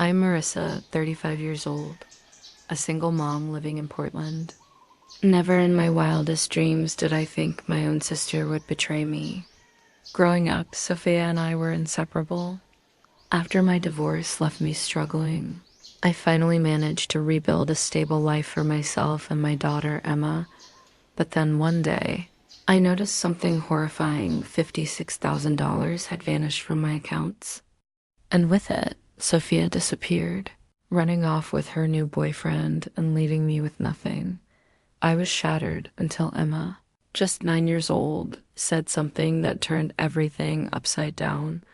I'm Marissa, 35 years old, a single mom living in Portland. Never in my wildest dreams did I think my own sister would betray me. Growing up, Sophia and I were inseparable. After my divorce left me struggling, I finally managed to rebuild a stable life for myself and my daughter, Emma. But then one day, I noticed something horrifying. $56,000 had vanished from my accounts. And with it, Sophia disappeared, running off with her new boyfriend and leaving me with nothing. I was shattered until Emma, just 9 years old, said something that turned everything upside down.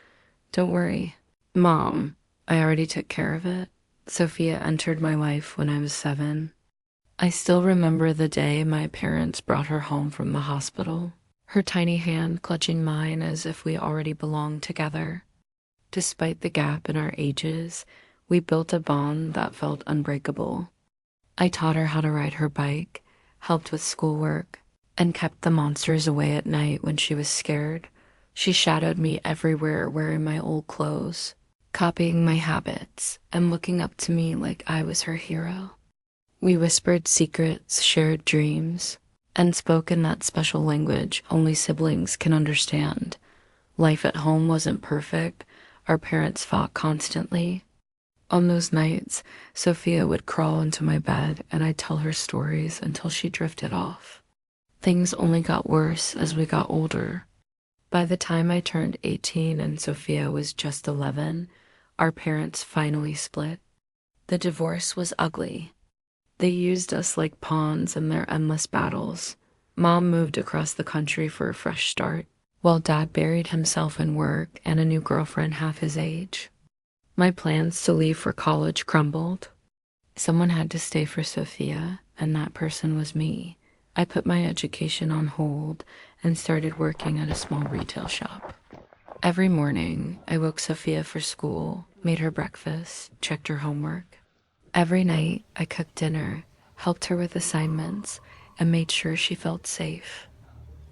"Don't worry, Mom, I already took care of it." Sophia entered my life when I was 7. I still remember the day my parents brought her home from the hospital, her tiny hand clutching mine as if we already belonged together. Despite the gap in our ages, we built a bond that felt unbreakable. I taught her how to ride her bike, helped with schoolwork, and kept the monsters away at night when she was scared. She shadowed me everywhere wearing my old clothes, copying my habits, and looking up to me like I was her hero. We whispered secrets, shared dreams, and spoke in that special language only siblings can understand. Life at home wasn't perfect. Our parents fought constantly. On those nights, Sophia would crawl into my bed and I'd tell her stories until she drifted off. Things only got worse as we got older. By the time I turned 18 and Sophia was just 11, our parents finally split. The divorce was ugly. They used us like pawns in their endless battles. Mom moved across the country for a fresh start, while Dad buried himself in work and a new girlfriend half his age. My plans to leave for college crumbled. Someone had to stay for Sophia, and that person was me. I put my education on hold and started working at a small retail shop. Every morning, I woke Sophia for school, made her breakfast, checked her homework. Every night, I cooked dinner, helped her with assignments, and made sure she felt safe.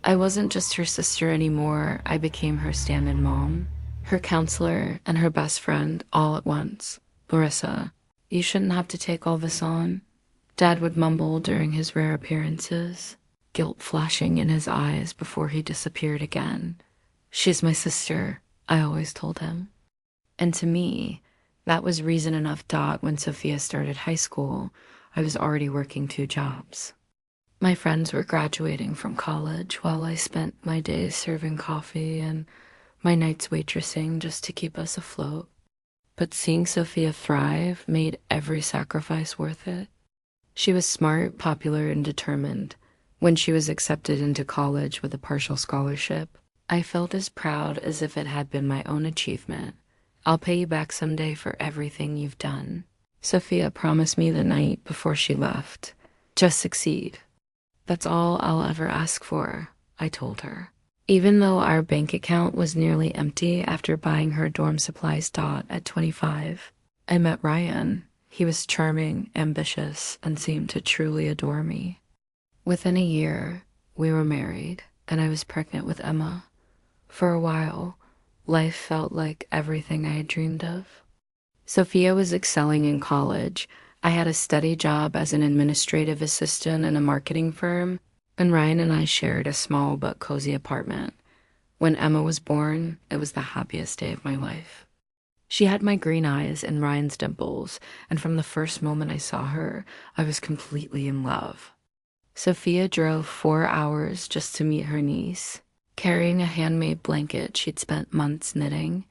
I wasn't just her sister anymore. I became her stand-in mom, her counselor, and her best friend all at once. "Marissa, you shouldn't have to take all this on," Dad would mumble during his rare appearances, guilt flashing in his eyes before he disappeared again. "She's my sister," I always told him. And to me, that was reason enough. When Sophia started high school, I was already working 2 jobs. My friends were graduating from college while I spent my days serving coffee and my nights waitressing just to keep us afloat. But seeing Sophia thrive made every sacrifice worth it. She was smart, popular, and determined. When she was accepted into college with a partial scholarship, I felt as proud as if it had been my own achievement. "I'll pay you back someday for everything you've done," Sophia promised me the night before she left. "Just succeed. That's all I'll ever ask for," I told her. Even though our bank account was nearly empty after buying her dorm supplies at 25, I met Ryan. He was charming, ambitious, and seemed to truly adore me. Within a year, we were married, and I was pregnant with Emma. For a while, life felt like everything I had dreamed of. Sophia was excelling in college. I had a steady job as an administrative assistant in a marketing firm, and Ryan and I shared a small but cozy apartment. When Emma was born, it was the happiest day of my life. She had my green eyes and Ryan's dimples, and from the first moment I saw her, I was completely in love. Sophia drove 4 hours just to meet her niece, carrying a handmade blanket she'd spent months knitting.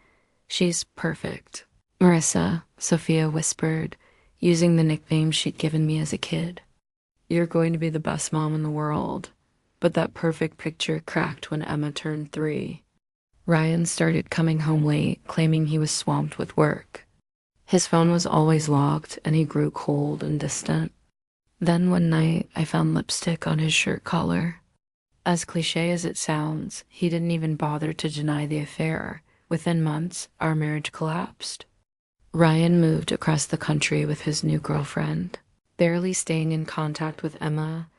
"She's perfect." "Marissa," Sophia whispered, using the nickname she'd given me as a kid. "You're going to be the best mom in the world." But that perfect picture cracked when Emma turned 3. Ryan started coming home late, claiming he was swamped with work. His phone was always locked, and he grew cold and distant. Then one night, I found lipstick on his shirt collar. As cliche as it sounds, he didn't even bother to deny the affair. Within months, our marriage collapsed. Ryan moved across the country with his new girlfriend. Barely staying in contact with Emma,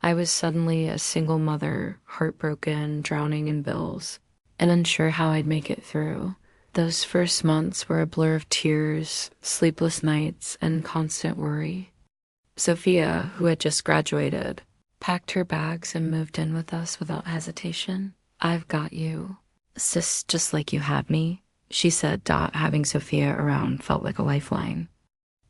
I was suddenly a single mother, heartbroken, drowning in bills, and unsure how I'd make it through. Those first months were a blur of tears, sleepless nights, and constant worry. Sophia, who had just graduated, packed her bags and moved in with us without hesitation. "I've got you, sis, just like you had me," she said. Having Sophia around felt like a lifeline.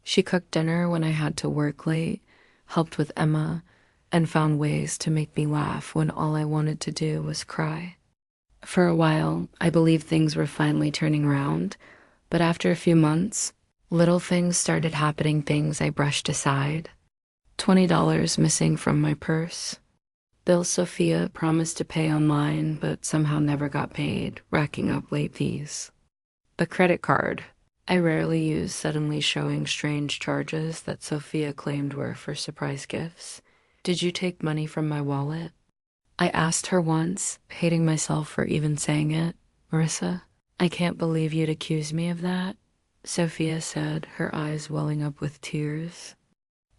She cooked dinner when I had to work late, helped with Emma, and found ways to make me laugh when all I wanted to do was cry. For a while, I believed things were finally turning around, but after a few months, little things started happening, things I brushed aside. $20 missing from my purse. Bills Sophia promised to pay online, but somehow never got paid, racking up late fees. A credit card I rarely use suddenly showing strange charges that Sophia claimed were for surprise gifts. "Did you take money from my wallet?" I asked her once, hating myself for even saying it. "Marissa, I can't believe you'd accuse me of that," Sophia said, her eyes welling up with tears.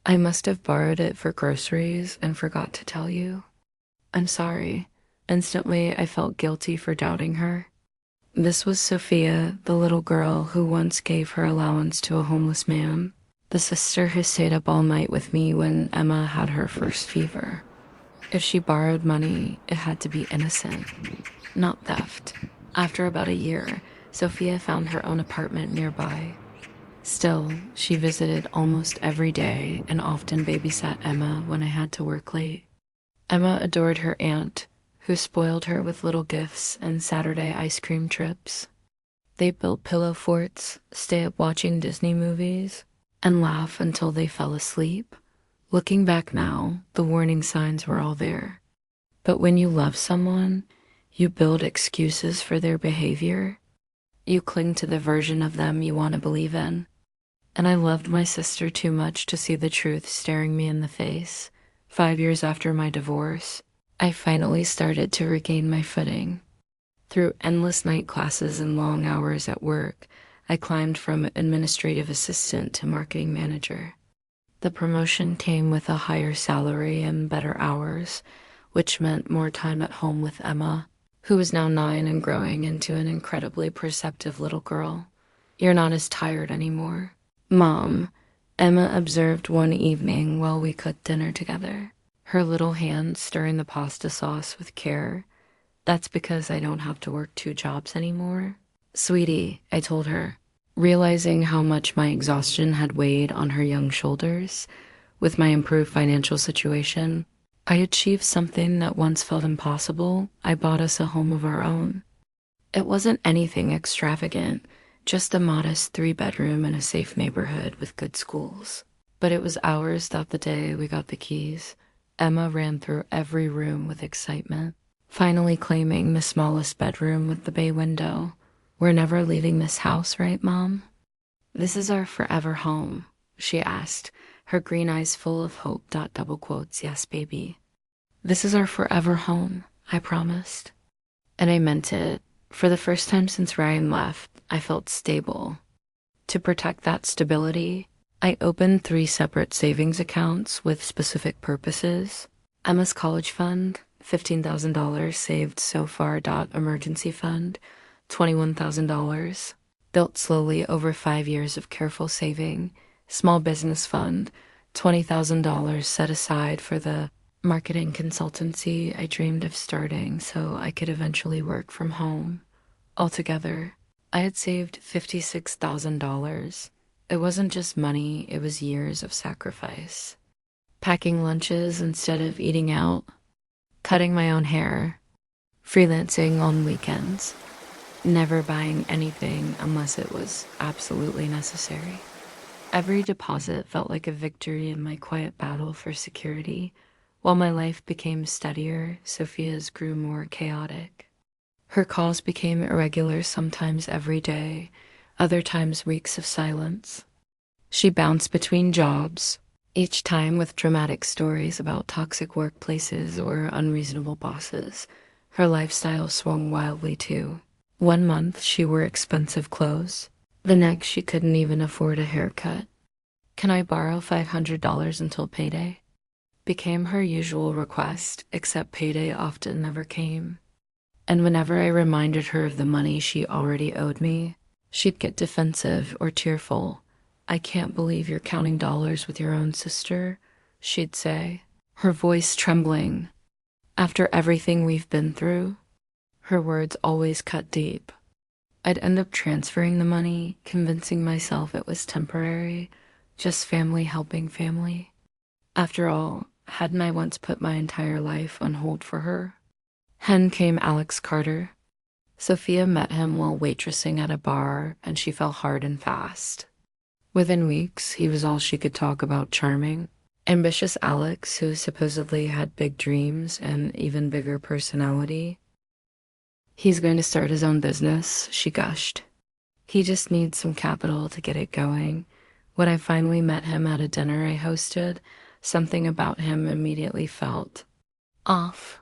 "I must have borrowed it for groceries and forgot to tell you. I'm sorry." Instantly, I felt guilty for doubting her. This was Sophia, the little girl who once gave her allowance to a homeless man, the sister who stayed up all night with me when Emma had her first fever. If she borrowed money, it had to be innocent, not theft. After about a year, Sophia found her own apartment nearby. Still, she visited almost every day and often babysat Emma when I had to work late. Emma adored her aunt, who spoiled her with little gifts and Saturday ice cream trips. They built pillow forts, stay up watching Disney movies, and laugh until they fell asleep. Looking back now, the warning signs were all there. But when you love someone, you build excuses for their behavior. You cling to the version of them you want to believe in. And I loved my sister too much to see the truth staring me in the face. 5 years after my divorce, I finally started to regain my footing. Through endless night classes and long hours at work, I climbed from administrative assistant to marketing manager. The promotion came with a higher salary and better hours, which meant more time at home with Emma, who was now 9 and growing into an incredibly perceptive little girl. "You're not as tired anymore, Mom," Emma observed one evening while we cooked dinner together, her little hand stirring the pasta sauce with care. "That's because I don't have to work 2 jobs anymore." "Sweetie," I told her, realizing how much my exhaustion had weighed on her young shoulders. With my improved financial situation, I achieved something that once felt impossible. I bought us a home of our own. It wasn't anything extravagant, just a modest 3-bedroom in a safe neighborhood with good schools. But it was ours that the day we got the keys. Emma ran through every room with excitement, finally claiming the smallest bedroom with the bay window. "We're never leaving this house, right, Mom?" "This is our forever home," she asked, her green eyes full of hope. Double quotes, "Yes, baby." "This is our forever home," I promised. And I meant it. For the first time since Ryan left, I felt stable. To protect that stability, I opened 3 separate savings accounts with specific purposes. Emma's college fund, $15,000 saved so far. Emergency fund, $21,000, built slowly over 5 years of careful saving. Small business fund, $20,000 set aside for the marketing consultancy I dreamed of starting so I could eventually work from home. Altogether, I had saved $56,000. It wasn't just money, it was years of sacrifice. Packing lunches instead of eating out, cutting my own hair, freelancing on weekends, never buying anything unless it was absolutely necessary. Every deposit felt like a victory in my quiet battle for security. While my life became steadier, Sophia's grew more chaotic. Her calls became irregular, sometimes every day, other times weeks of silence. She bounced between jobs, each time with dramatic stories about toxic workplaces or unreasonable bosses. Her lifestyle swung wildly too. One month she wore expensive clothes. The next she couldn't even afford a haircut. "Can I borrow $500 until payday?" became her usual request, except payday often never came. And whenever I reminded her of the money she already owed me, she'd get defensive or tearful. "I can't believe you're counting dollars with your own sister," she'd say, her voice trembling. After everything we've been through, her words always cut deep. I'd end up transferring the money, convincing myself it was temporary, just family helping family. After all, hadn't I once put my entire life on hold for her? Then came Alex Carter. Sophia met him while waitressing at a bar, and she fell hard and fast. Within weeks, he was all she could talk about charming. Ambitious Alex, who supposedly had big dreams and even bigger personality. "He's going to start his own business," she gushed. "He just needs some capital to get it going." When I finally met him at a dinner I hosted, something about him immediately felt off.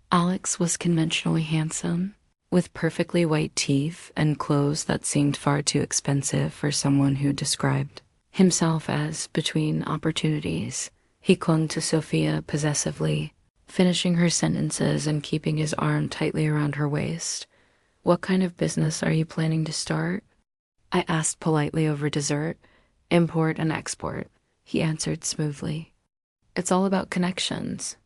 Alex was conventionally handsome, with perfectly white teeth and clothes that seemed far too expensive for someone who described himself as between opportunities. He clung to Sophia possessively, finishing her sentences and keeping his arm tightly around her waist. "What kind of business are you planning to start?" I asked politely over dessert. "Import and export," he answered smoothly. "It's all about connections.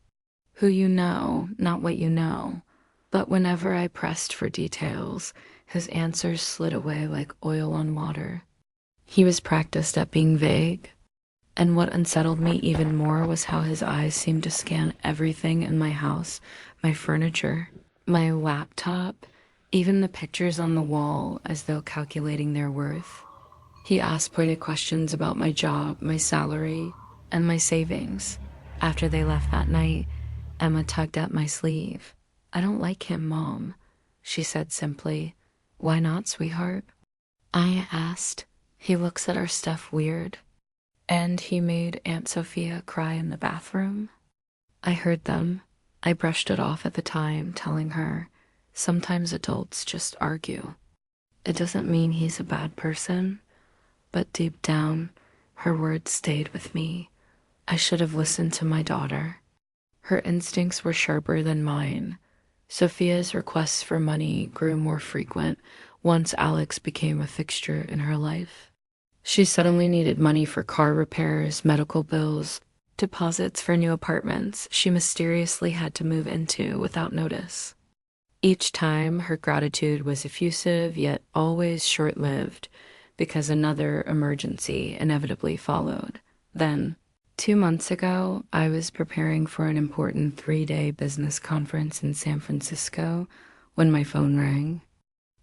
Who you know, not what you know." But whenever I pressed for details, his answers slid away like oil on water. He was practiced at being vague, and what unsettled me even more was how his eyes seemed to scan everything in my house, my furniture, my laptop, even the pictures on the wall, as though calculating their worth. He asked pointed questions about my job, my salary, and my savings. After they left that night, Emma tugged at my sleeve. "I don't like him, Mom," she said simply. "Why not, sweetheart?" I asked. "He looks at our stuff weird. And he made Aunt Sophia cry in the bathroom." I heard them. I brushed it off at the time, telling her, "Sometimes adults just argue. It doesn't mean he's a bad person." But deep down, her words stayed with me. I should have listened to my daughter. Her instincts were sharper than mine. Sophia's requests for money grew more frequent once Alex became a fixture in her life. She suddenly needed money for car repairs, medical bills, deposits for new apartments she mysteriously had to move into without notice. Each time, her gratitude was effusive, yet always short-lived, because another emergency inevitably followed. Then, 2 months ago, I was preparing for an important 3-day business conference in San Francisco when my phone rang.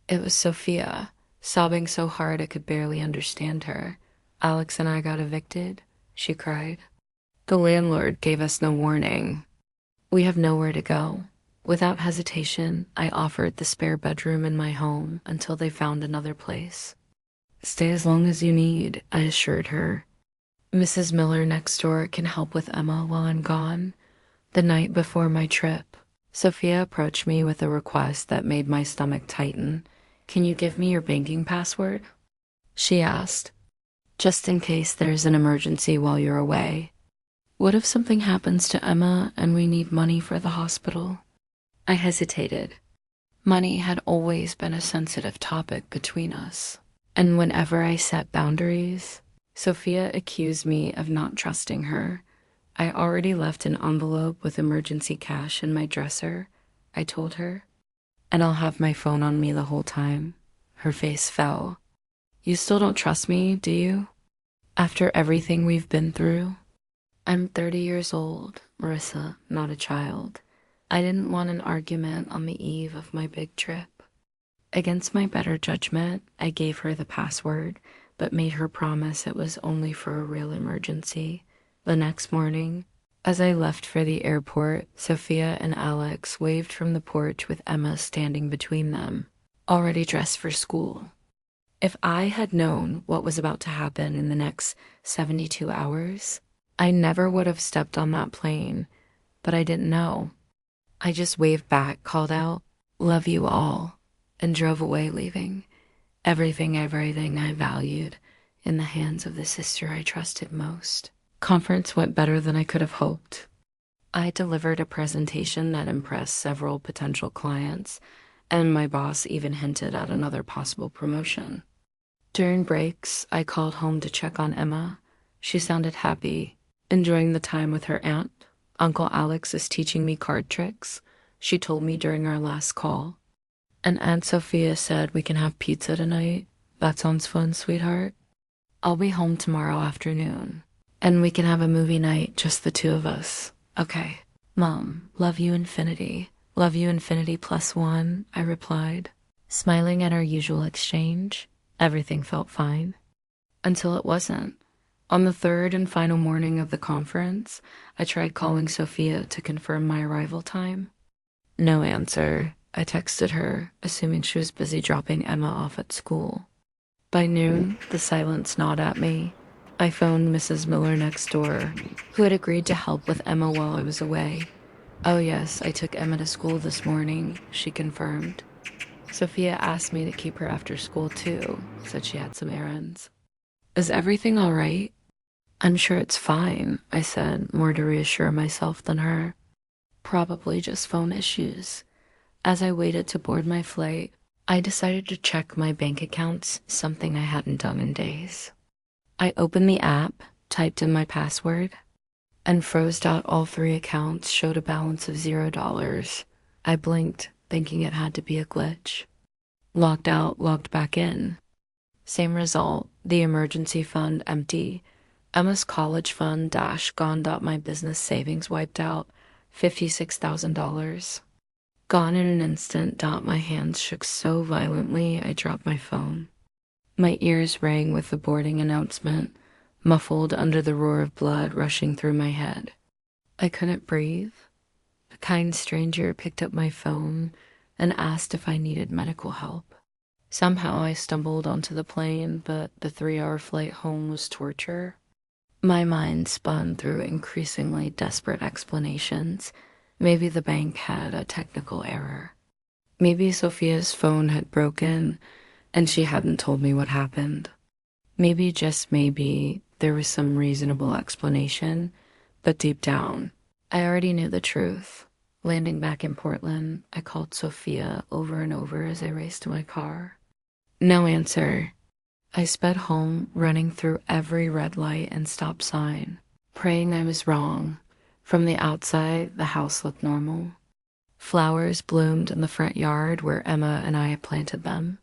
It was Sophia, sobbing so hard I could barely understand her. "Alex and I got evicted," she cried. "The landlord gave us no warning. We have nowhere to go." Without hesitation, I offered the spare bedroom in my home until they found another place. "Stay as long as you need," I assured her. "Mrs. Miller next door can help with Emma while I'm gone." The night before my trip, Sophia approached me with a request that made my stomach tighten. "Can you give me your banking password?" she asked. "Just in case there's an emergency while you're away. What if something happens to Emma and we need money for the hospital?" I hesitated. Money had always been a sensitive topic between us, and whenever I set boundaries, Sophia accused me of not trusting her. "I already left an envelope with emergency cash in my dresser," I told her, "and I'll have my phone on me the whole time." Her face fell. "You still don't trust me, do you? After everything we've been through?" "I'm 30 years old, Marissa, not a child. I didn't want an argument on the eve of my big trip." Against my better judgment, I gave her the password, but made her promise it was only for a real emergency. The next morning, as I left for the airport, Sophia and Alex waved from the porch with Emma standing between them, already dressed for school. If I had known what was about to happen in the next 72 hours, I never would have stepped on that plane, but I didn't know. I just waved back, called out, "Love you all," and drove away, leaving everything I valued in the hands of the sister I trusted most. Conference went better than I could have hoped. I delivered a presentation that impressed several potential clients, and my boss even hinted at another possible promotion. During breaks, I called home to check on Emma. She sounded happy, enjoying the time with her aunt. Uncle Alex is teaching me card tricks, she told me during our last call. And Aunt Sophia said we can have pizza tonight. That sounds fun, sweetheart. I'll be home tomorrow afternoon, and we can have a movie night, just the two of us. Okay. Mom, love you infinity. Love you infinity plus one, I replied. Smiling at our usual exchange, everything felt fine. Until it wasn't. On the third and final morning of the conference, I tried calling Sophia to confirm my arrival time. No answer. I texted her, assuming she was busy dropping Emma off at school. By noon, the silence gnawed at me. I phoned Mrs. Miller next door, who had agreed to help with Emma while I was away. Oh yes, I took Emma to school this morning, she confirmed. Sophia asked me to keep her after school too, said she had some errands. Is everything all right? I'm sure it's fine, I said, more to reassure myself than her. Probably just phone issues. As I waited to board my flight, I decided to check my bank accounts, something I hadn't done in days. I opened the app, typed in my password, and froze out all 3 accounts showed a balance of $0. I blinked, thinking it had to be a glitch. Logged out, logged back in. Same result, the emergency fund empty. Emma's college fund gone. My business savings wiped out, $56,000. Gone in an instant. My hands shook so violently I dropped my phone. My ears rang with the boarding announcement, muffled under the roar of blood rushing through my head. I couldn't breathe. A kind stranger picked up my phone and asked if I needed medical help. Somehow I stumbled onto the plane, but the 3-hour flight home was torture. My mind spun through increasingly desperate explanations. Maybe the bank had a technical error. Maybe Sophia's phone had broken and she hadn't told me what happened. Maybe, just maybe, there was some reasonable explanation, but deep down, I already knew the truth. Landing back in Portland, I called Sophia over and over as I raced to my car. No answer. I sped home, running through every red light and stop sign, praying I was wrong. From the outside, the house looked normal. Flowers bloomed in the front yard where Emma and I had planted them.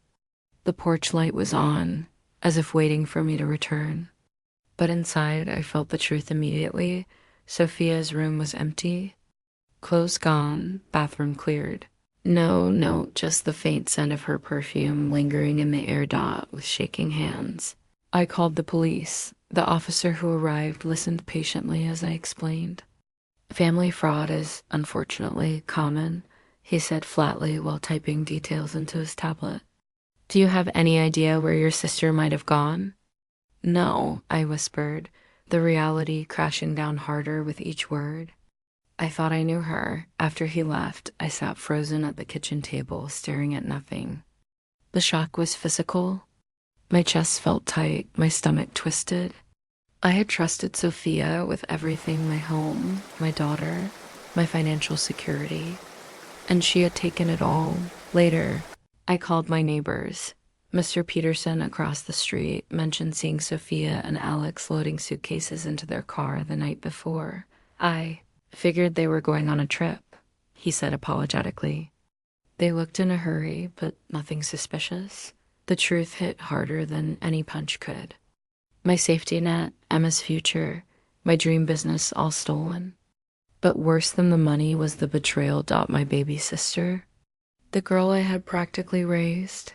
The porch light was on, as if waiting for me to return. But inside, I felt the truth immediately. Sophia's room was empty. Clothes gone, bathroom cleared. No, just the faint scent of her perfume lingering in the air with shaking hands. I called the police. The officer who arrived listened patiently as I explained. Family fraud is, unfortunately, common, he said flatly while typing details into his tablet. Do you have any idea where your sister might have gone? No, I whispered, the reality crashing down harder with each word. I thought I knew her. After he left, I sat frozen at the kitchen table, staring at nothing. The shock was physical. My chest felt tight, my stomach twisted. I had trusted Sophia with everything, my home, my daughter, my financial security, and she had taken it all. Later, I called my neighbors. Mr. Peterson across the street mentioned seeing Sophia and Alex loading suitcases into their car the night before. I figured they were going on a trip, he said apologetically. They looked in a hurry, but nothing suspicious. The truth hit harder than any punch could. My safety net, Emma's future, my dream business all stolen. But worse than the money was the betrayal. My baby sister, the girl I had practically raised,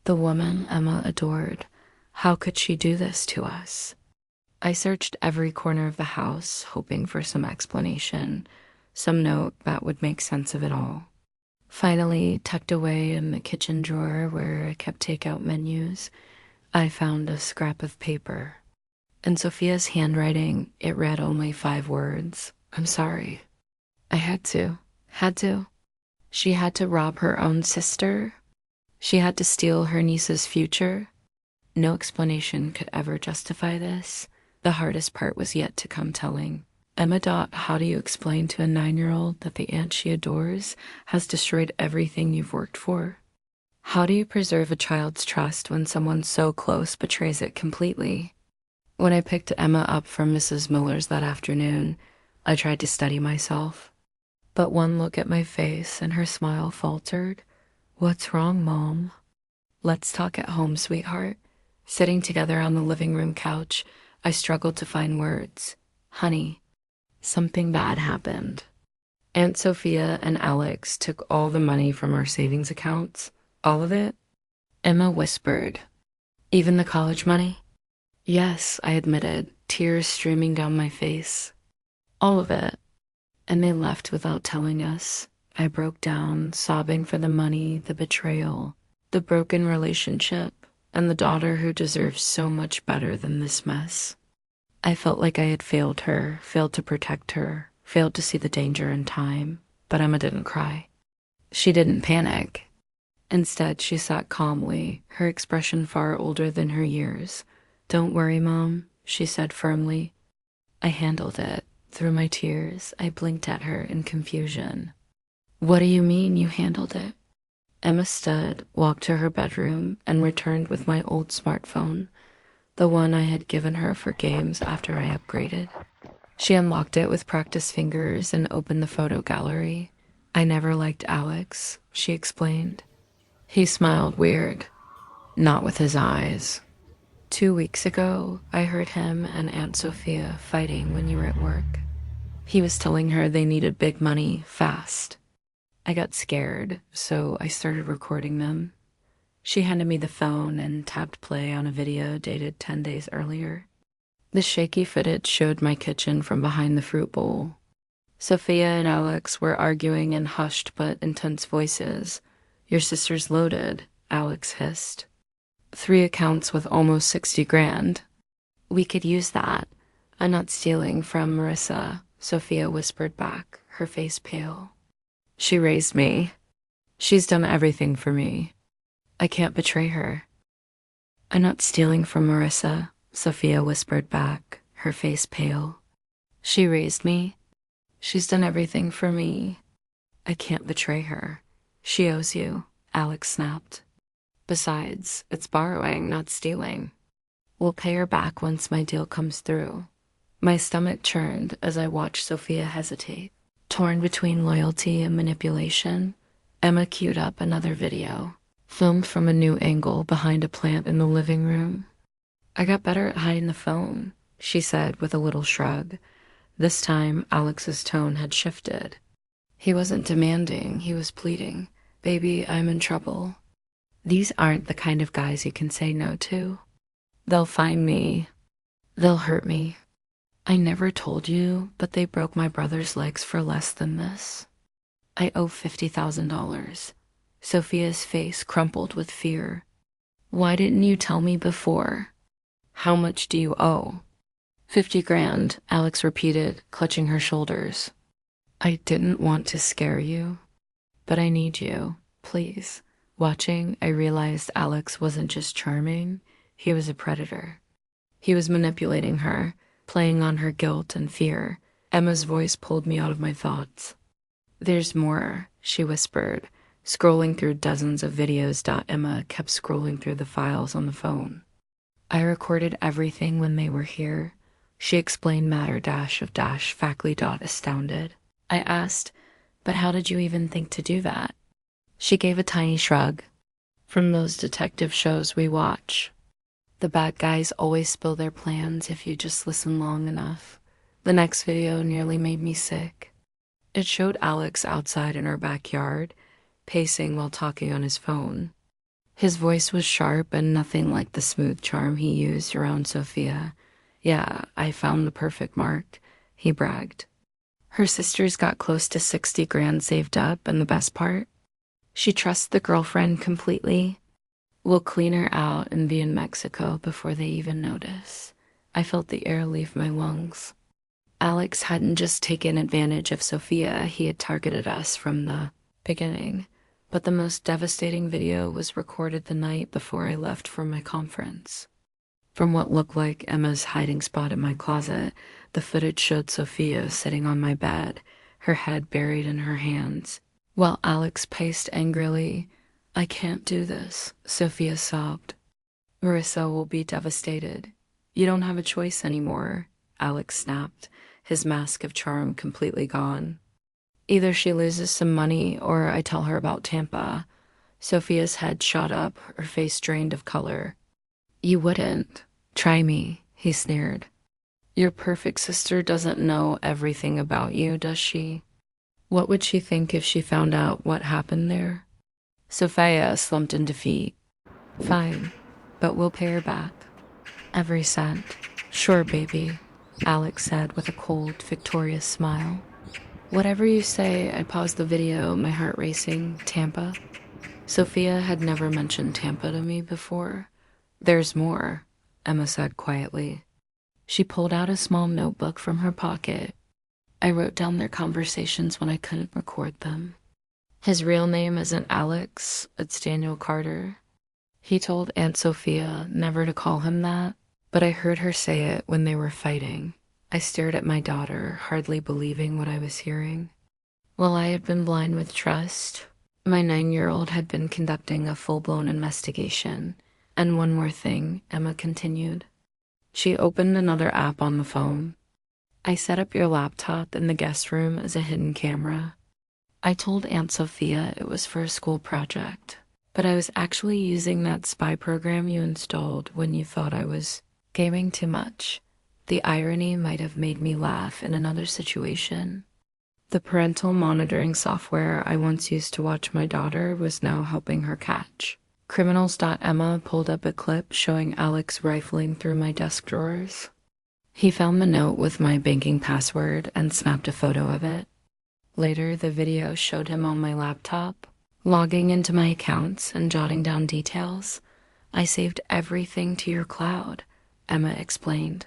the woman Emma adored. How could she do this to us? I searched every corner of the house, hoping for some explanation, some note that would make sense of it all. Finally, tucked away in the kitchen drawer where I kept takeout menus, I found a scrap of paper. In Sophia's handwriting, it read only 5 words. I'm sorry. I had to. She had to rob her own sister. She had to steal her niece's future. No explanation could ever justify this. The hardest part was yet to come telling. Emma. How do you explain to a 9-year-old that the aunt she adores has destroyed everything you've worked for? How do you preserve a child's trust when someone so close betrays it completely? When I picked Emma up from Mrs. Miller's that afternoon, I tried to steady myself. But one look at my face and her smile faltered. "What's wrong, Mom?" "Let's talk at home, sweetheart." Sitting together on the living room couch, I struggled to find words. "Honey, something bad happened. Aunt Sophia and Alex took all the money from our savings accounts. All of it?" Emma whispered. "Even the college money?" "Yes," I admitted, tears streaming down my face. "All of it. And they left without telling us." I broke down, sobbing for the money, the betrayal, the broken relationship, and the daughter who deserves so much better than this mess. I felt like I had failed her, failed to protect her, failed to see the danger in time, but Emma didn't cry. She didn't panic. Instead, she sat calmly, her expression far older than her years. "Don't worry, Mom," she said firmly. I handled it. Through my tears, I blinked at her in confusion. "What do you mean you handled it?" Emma stood, walked to her bedroom, and returned with my old smartphone, the one I had given her for games after I upgraded. She unlocked it with practiced fingers and opened the photo gallery. "I never liked Alex," she explained. He smiled weird, not with his eyes. 2 weeks ago, I heard him and Aunt Sophia fighting when you were at work. He was telling her they needed big money, fast. I got scared, so I started recording them. She handed me the phone and tapped play on a video dated 10 days earlier. The shaky footage showed my kitchen from behind the fruit bowl. Sophia and Alex were arguing in hushed but intense voices. "Your sister's loaded," Alex hissed. 3 accounts with almost 60 grand. "We could use that. I'm not stealing from Marissa," Sophia whispered back, her face pale. "She raised me. She's done everything for me. I can't betray her." "I'm not stealing from Marissa," Sophia whispered back, her face pale. "She raised me. She's done everything for me. I can't betray her. She owes you," Alex snapped. "Besides, it's borrowing, not stealing. We'll pay her back once my deal comes through." My stomach churned as I watched Sophia hesitate. Torn between loyalty and manipulation, Emma queued up another video, filmed from a new angle behind a plant in the living room. "I got better at hiding the phone," she said with a little shrug. This time, Alex's tone had shifted. He wasn't demanding, he was pleading. "Baby, I'm in trouble. These aren't the kind of guys you can say no to. They'll find me. They'll hurt me. I never told you, but they broke my brother's legs for less than this. I owe $50,000. Sophia's face crumpled with fear. "Why didn't you tell me before?" "How much do you owe?" 50 grand, Alex repeated, clutching her shoulders. "I didn't want to scare you, but I need you, please." Watching, I realized Alex wasn't just charming, he was a predator. He was manipulating her, playing on her guilt and fear. Emma's voice pulled me out of my thoughts. "There's more," she whispered, scrolling through dozens of videos. Emma kept scrolling through the files on the phone. "I recorded everything when they were here," she explained, matter dash of dash, factly. Astounded. I asked, "But how did you even think to do that?" She gave a tiny shrug. "From those detective shows we watch. The bad guys always spill their plans if you just listen long enough." The next video nearly made me sick. It showed Alex outside in her backyard, pacing while talking on his phone. His voice was sharp and nothing like the smooth charm he used around Sophia. "Yeah, I found the perfect mark," he bragged. Her sisters got close to 60 grand saved up, and the best part? She trusts the girlfriend completely. "We'll clean her out and be in Mexico before they even notice." I felt the air leave my lungs. Alex hadn't just taken advantage of Sophia, he had targeted us from the beginning. But the most devastating video was recorded the night before I left for my conference. From what looked like Emma's hiding spot in my closet, the footage showed Sophia sitting on my bed, her head buried in her hands, while Alex paced angrily. "I can't do this," Sophia sobbed. "Marissa will be devastated. You don't have a choice anymore," Alex snapped, his mask of charm completely gone. "Either she loses some money or I tell her about Tampa." Sophia's head shot up, her face drained of color. "You wouldn't. Try me," he sneered. "Your perfect sister doesn't know everything about you, does she? What would she think if she found out what happened there?" Sophia slumped in defeat. "Fine, but we'll pay her back. Every cent." "Sure, baby," Alex said with a cold, victorious smile. "Whatever you say." I paused the video, my heart racing. "Tampa?" Sophia had never mentioned Tampa to me before. "There's more," Emma said quietly. She pulled out a small notebook from her pocket. "I wrote down their conversations when I couldn't record them. His real name isn't Alex, it's Daniel Carter. He told Aunt Sophia never to call him that, but I heard her say it when they were fighting." I stared at my daughter, hardly believing what I was hearing. Well, I had been blind with trust. My 9-year-old had been conducting a full-blown investigation. "And one more thing," Emma continued. She opened another app on the phone. "I set up your laptop in the guest room as a hidden camera. I told Aunt Sophia it was for a school project, but I was actually using that spy program you installed when you thought I was gaming too much. The irony might have made me laugh in another situation. The parental monitoring software I once used to watch my daughter was now helping her catch." Criminals.Emma pulled up a clip showing Alex rifling through my desk drawers. He found the note with my banking password and snapped a photo of it. Later, the video showed him on my laptop, logging into my accounts and jotting down details. "I saved everything to your cloud," Emma explained.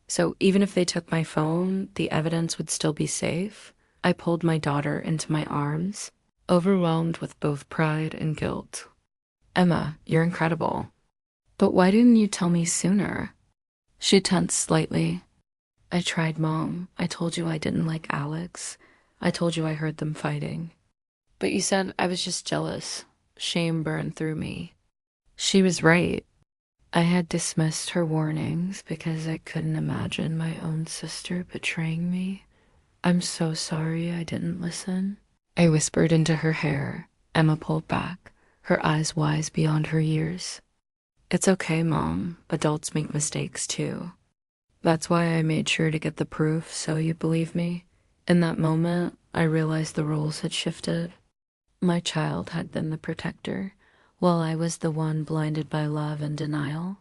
"So even if they took my phone, the evidence would still be safe?" I pulled my daughter into my arms, overwhelmed with both pride and guilt. "Emma, you're incredible. But why didn't you tell me sooner?" She tensed slightly. "I tried, Mom. I told you I didn't like Alex. I told you I heard them fighting. But you said I was just jealous." Shame burned through me. She was right. I had dismissed her warnings because I couldn't imagine my own sister betraying me. "I'm so sorry I didn't listen," I whispered into her hair. Emma pulled back, her eyes wise beyond her years. "It's okay, Mom. Adults make mistakes too. That's why I made sure to get the proof so you believe me." In that moment, I realized the roles had shifted. My child had been the protector, while I was the one blinded by love and denial.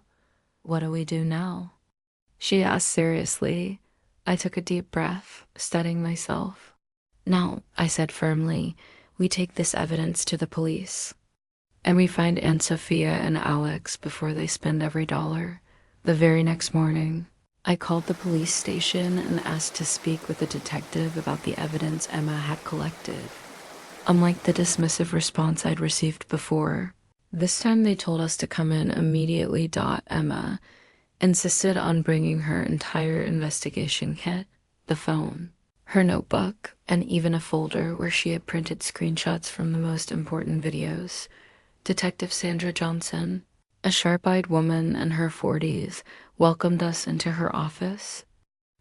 "What do we do now?" she asked seriously. I took a deep breath, steadying myself. "Now," I said firmly, "we take this evidence to the police. And we find Aunt Sophia and Alex before they spend every dollar." The very next morning, I called the police station and asked to speak with a detective about the evidence Emma had collected. Unlike the dismissive response I'd received before, this time they told us to come in immediately. Emma insisted on bringing her entire investigation kit, the phone, her notebook, and even a folder where she had printed screenshots from the most important videos. Detective Sandra Johnson, a sharp-eyed woman in her 40s, welcomed us into her office.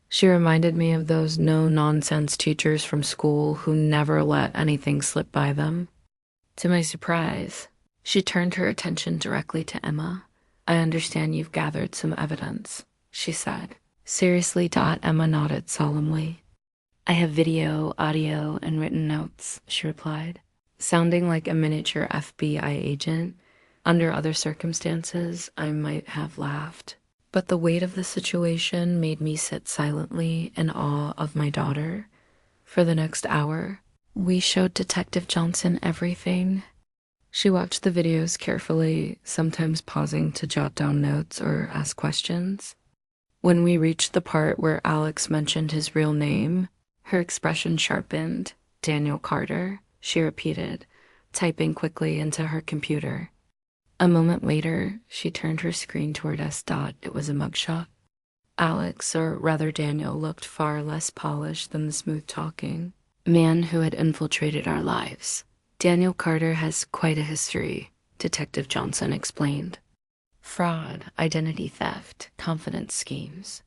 She reminded me of those no-nonsense teachers from school who never let anything slip by them. To my surprise, she turned her attention directly to Emma. "I understand you've gathered some evidence," she said. "Seriously?" Emma nodded solemnly. "I have video, audio, and written notes," she replied, sounding like a miniature FBI agent. Under other circumstances, I might have laughed, but the weight of the situation made me sit silently in awe of my daughter. For the next hour, we showed Detective Johnson everything. She watched the videos carefully, sometimes pausing to jot down notes or ask questions. When we reached the part where Alex mentioned his real name, her expression sharpened. "Daniel Carter," she repeated, typing quickly into her computer. A moment later, she turned her screen toward us. It was a mugshot. Alex, or rather Daniel, looked far less polished than the smooth-talking man who had infiltrated our lives. Daniel Carter has quite a history, Detective Johnson explained. Fraud, identity theft, confidence schemes.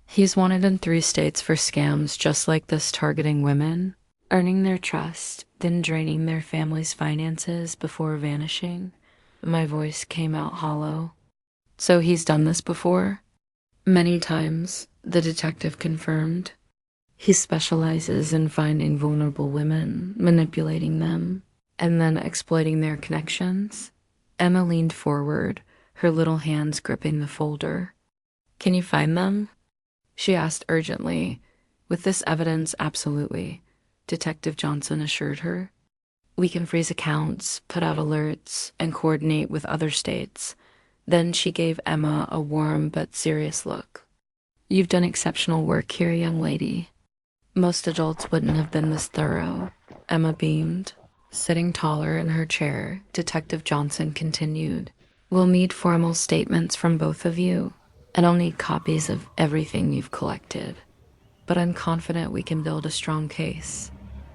He's wanted in 3 states for scams just like this, targeting women, earning their trust, then draining their family's finances before vanishing. My voice came out hollow. So he's done this before? Many times, the detective confirmed. He specializes in finding vulnerable women, manipulating them, and then exploiting their connections. Emma leaned forward, her little hands gripping the folder. Can you find them? She asked urgently. With this evidence, absolutely, Detective Johnson assured her. We can freeze accounts, put out alerts, and coordinate with other states. Then she gave Emma a warm but serious look. You've done exceptional work here, young lady. Most adults wouldn't have been this thorough. Emma beamed. Sitting taller in her chair, Detective Johnson continued. We'll need formal statements from both of you, and I'll need copies of everything you've collected. But I'm confident we can build a strong case.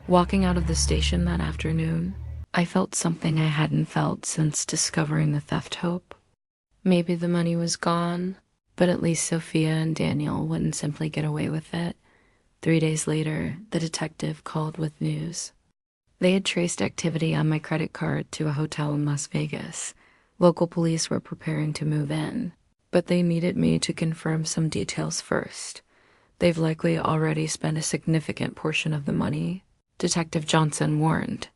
Walking out of the station that afternoon, I felt something I hadn't felt since discovering the theft hope. Maybe the money was gone, but at least Sophia and Daniel wouldn't simply get away with it. 3 days later, the detective called with news. They had traced activity on my credit card to a hotel in Las Vegas. Local police were preparing to move in, but they needed me to confirm some details first. They've likely already spent a significant portion of the money, Detective Johnson warned.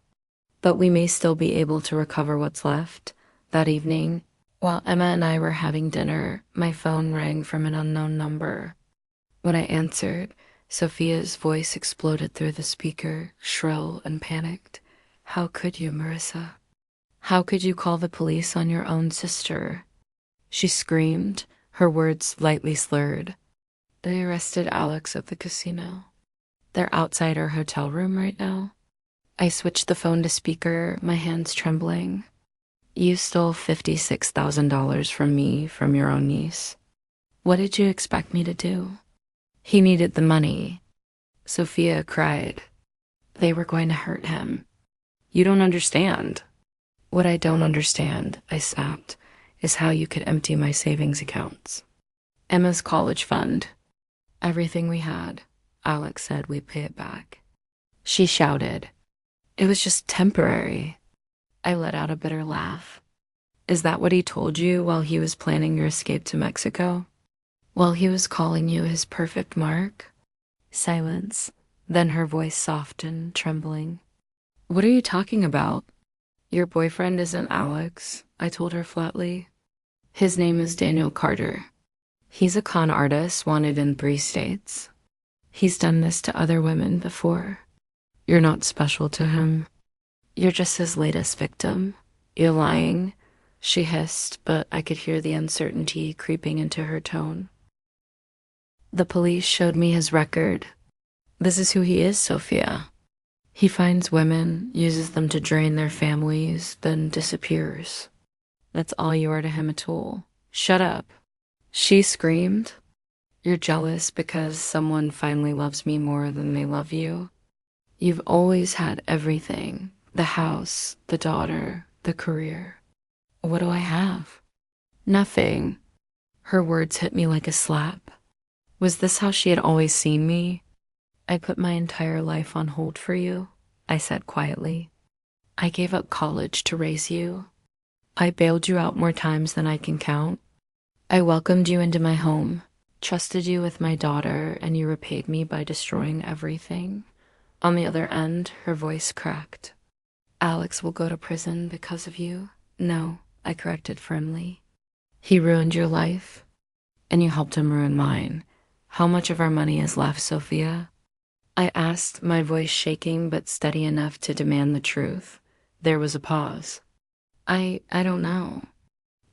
But we may still be able to recover what's left. That evening, while Emma and I were having dinner, my phone rang from an unknown number. When I answered, Sophia's voice exploded through the speaker, shrill and panicked. How could you, Marissa? How could you call the police on your own sister? She screamed, her words lightly slurred. They arrested Alex at the casino. They're outside our hotel room right now. I switched the phone to speaker, my hands trembling. You stole $56,000 from me, from your own niece. What did you expect me to do? He needed the money. Sophia cried. They were going to hurt him. You don't understand. What I don't understand, I snapped, is how you could empty my savings accounts. Emma's college fund. Everything we had. Alex said we'd pay it back. She shouted. It was just temporary. I let out a bitter laugh. Is that what he told you while he was planning your escape to Mexico? While he was calling you his perfect mark? Silence. Then her voice softened, trembling. What are you talking about? Your boyfriend isn't Alex, I told her flatly. His name is Daniel Carter. He's a con artist wanted in 3 states. He's done this to other women before. You're not special to him. You're just his latest victim. You're lying, she hissed, but I could hear the uncertainty creeping into her tone. The police showed me his record. This is who he is, Sophia. He finds women, uses them to drain their families, then disappears. That's all you are to him, a tool. Shut up. She screamed. You're jealous because someone finally loves me more than they love you. You've always had everything. The house, the daughter, the career. What do I have? Nothing. Her words hit me like a slap. Was this how she had always seen me? I put my entire life on hold for you, I said quietly. I gave up college to raise you. I bailed you out more times than I can count. I welcomed you into my home, trusted you with my daughter, and you repaid me by destroying everything. On the other end, her voice cracked. Alex will go to prison because of you. No, I corrected firmly. He ruined your life, and you helped him ruin mine. How much of our money is left, Sophia? I asked, my voice shaking but steady enough to demand the truth. There was a pause. I don't know.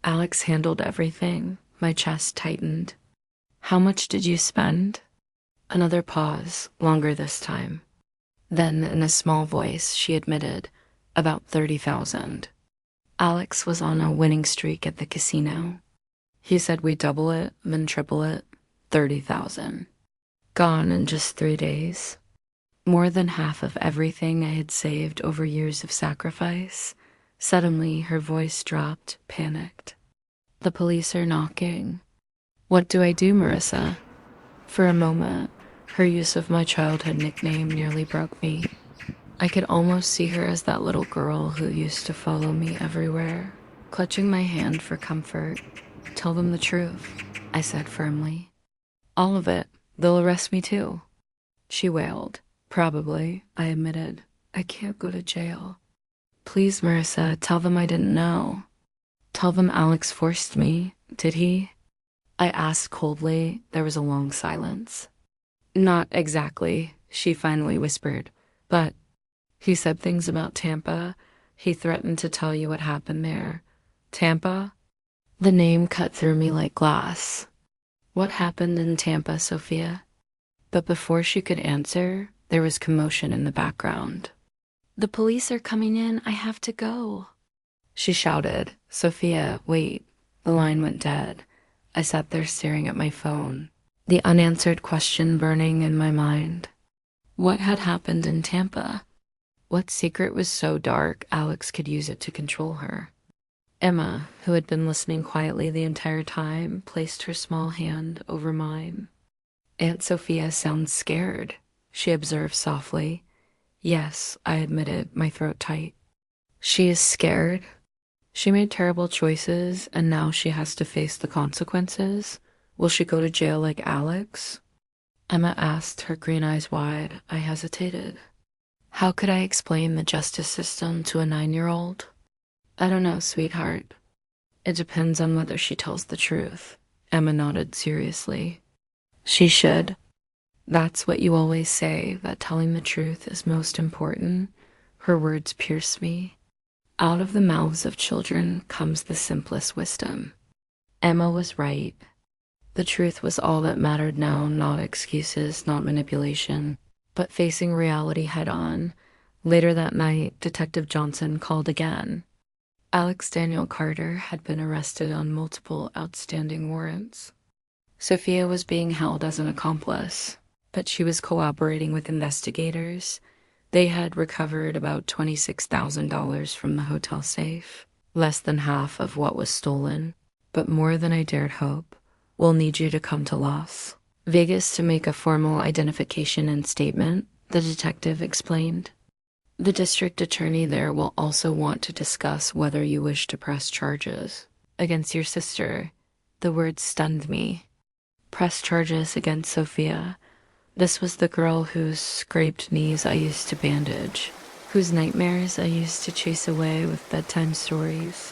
Alex handled everything. My chest tightened. How much did you spend? Another pause, longer this time. Then, in a small voice, she admitted, about $30,000. Alex was on a winning streak at the casino. He said we'd double it, then triple it, 30,000. Gone in just 3 days. More than half of everything I had saved over years of sacrifice. Suddenly, her voice dropped, panicked. The police are knocking. What do I do, Marissa? For a moment, her use of my childhood nickname nearly broke me. I could almost see her as that little girl who used to follow me everywhere, clutching my hand for comfort. Tell them the truth, I said firmly. All of it. They'll arrest me too. She wailed. Probably, I admitted. I can't go to jail. Please, Marissa, tell them I didn't know. Tell them Alex forced me. Did he? I asked coldly. There was a long silence. Not exactly, she finally whispered. But he said things about Tampa. He threatened to tell you what happened there. Tampa? The name cut through me like glass. What happened in Tampa, Sophia? But before she could answer, there was commotion in the background. The police are coming in. I have to go. She shouted. Sophia, wait. The line went dead. I sat there staring at my phone, the unanswered question burning in my mind. What had happened in Tampa? What secret was so dark Alex could use it to control her? Emma, who had been listening quietly the entire time, placed her small hand over mine. Aunt Sophia sounds scared, she observed softly. Yes, I admitted, my throat tight. She is scared. She made terrible choices, and now she has to face the consequences. Will she go to jail like Alex? Emma asked, her green eyes wide. I hesitated. How could I explain the justice system to a 9-year-old? I don't know, sweetheart. It depends on whether she tells the truth. Emma nodded seriously. She should. That's what you always say, that telling the truth is most important. Her words pierced me. Out of the mouths of children comes the simplest wisdom. Emma was right. The truth was all that mattered now, not excuses, not manipulation, but facing reality head-on. Later that night, Detective Johnson called again. Alex Daniel Carter had been arrested on multiple outstanding warrants. Sophia was being held as an accomplice, but she was cooperating with investigators. They had recovered about $26,000 from the hotel safe, less than half of what was stolen, but more than I dared hope. We'll need you to come to Las Vegas to make a formal identification and statement, the detective explained. The district attorney there will also want to discuss whether you wish to press charges against your sister. The word stunned me. Press charges against Sophia. This was the girl whose scraped knees I used to bandage, whose nightmares I used to chase away with bedtime stories.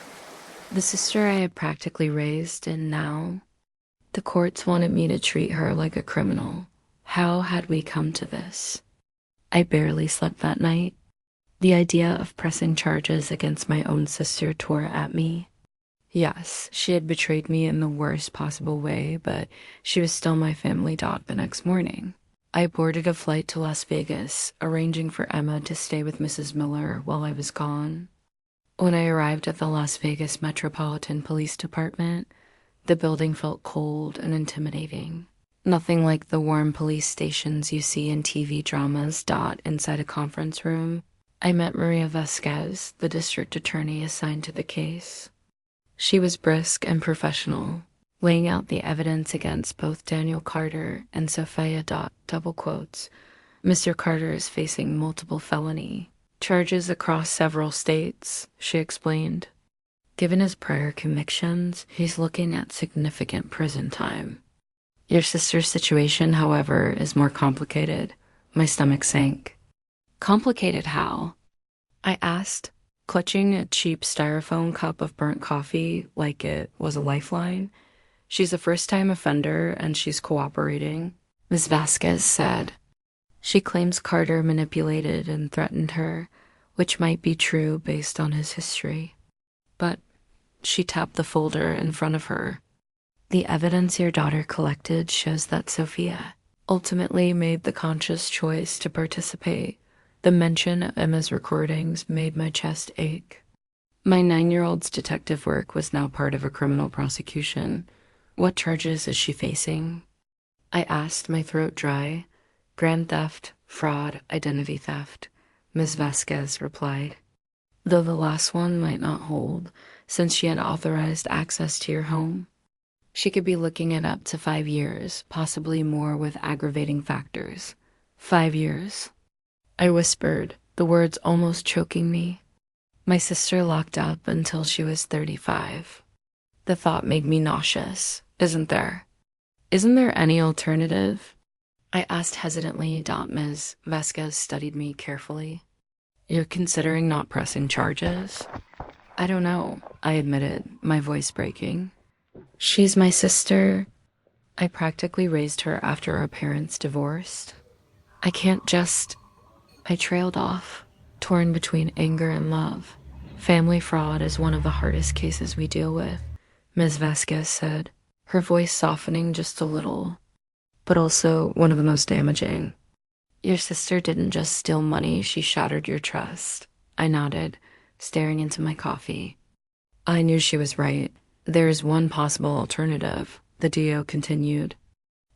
The sister I had practically raised, and now the courts wanted me to treat her like a criminal. How had we come to this? I barely slept that night. The idea of pressing charges against my own sister tore at me. Yes, she had betrayed me in the worst possible way, but she was still my family dog the next morning. I boarded a flight to Las Vegas, arranging for Emma to stay with Mrs. Miller while I was gone. When I arrived at the Las Vegas Metropolitan Police Department, the building felt cold and intimidating. Nothing like the warm police stations you see in TV dramas dot inside a conference room. I met Maria Vasquez, the district attorney assigned to the case. She was brisk and professional, laying out the evidence against both Daniel Carter and Sophia double quotes. Mr. Carter is facing multiple felony charges across several states, she explained. Given his prior convictions, he's looking at significant prison time. Your sister's situation, however, is more complicated. My stomach sank. Complicated how? I asked, clutching a cheap styrofoam cup of burnt coffee like it was a lifeline. She's a first-time offender and she's cooperating, Ms. Vasquez said. She claims Carter manipulated and threatened her, which might be true based on his history. But she tapped the folder in front of her. The evidence your daughter collected shows that Sophia ultimately made the conscious choice to participate. The mention of Emma's recordings made my chest ache. My 9-year-old's detective work was now part of a criminal prosecution. What charges is she facing? I asked, my throat dry. Grand theft, fraud, identity theft, Ms. Vasquez replied. Though the last one might not hold, since she had authorized access to your home. She could be looking at up to 5 years, possibly more with aggravating factors. 5 years. I whispered, the words almost choking me. My sister locked up until she was 35. The thought made me nauseous, isn't there? Isn't there any alternative? I asked hesitantly. Ms. Vasquez studied me carefully. You're considering not pressing charges? I don't know, I admitted, my voice breaking. She's my sister. I practically raised her after our parents divorced. I can't just... I trailed off, torn between anger and love. Family fraud is one of the hardest cases we deal with, Ms. Vasquez said, her voice softening just a little, but also one of the most damaging. Your sister didn't just steal money, she shattered your trust. I nodded, staring into my coffee. I knew she was right. There is one possible alternative, the DO continued.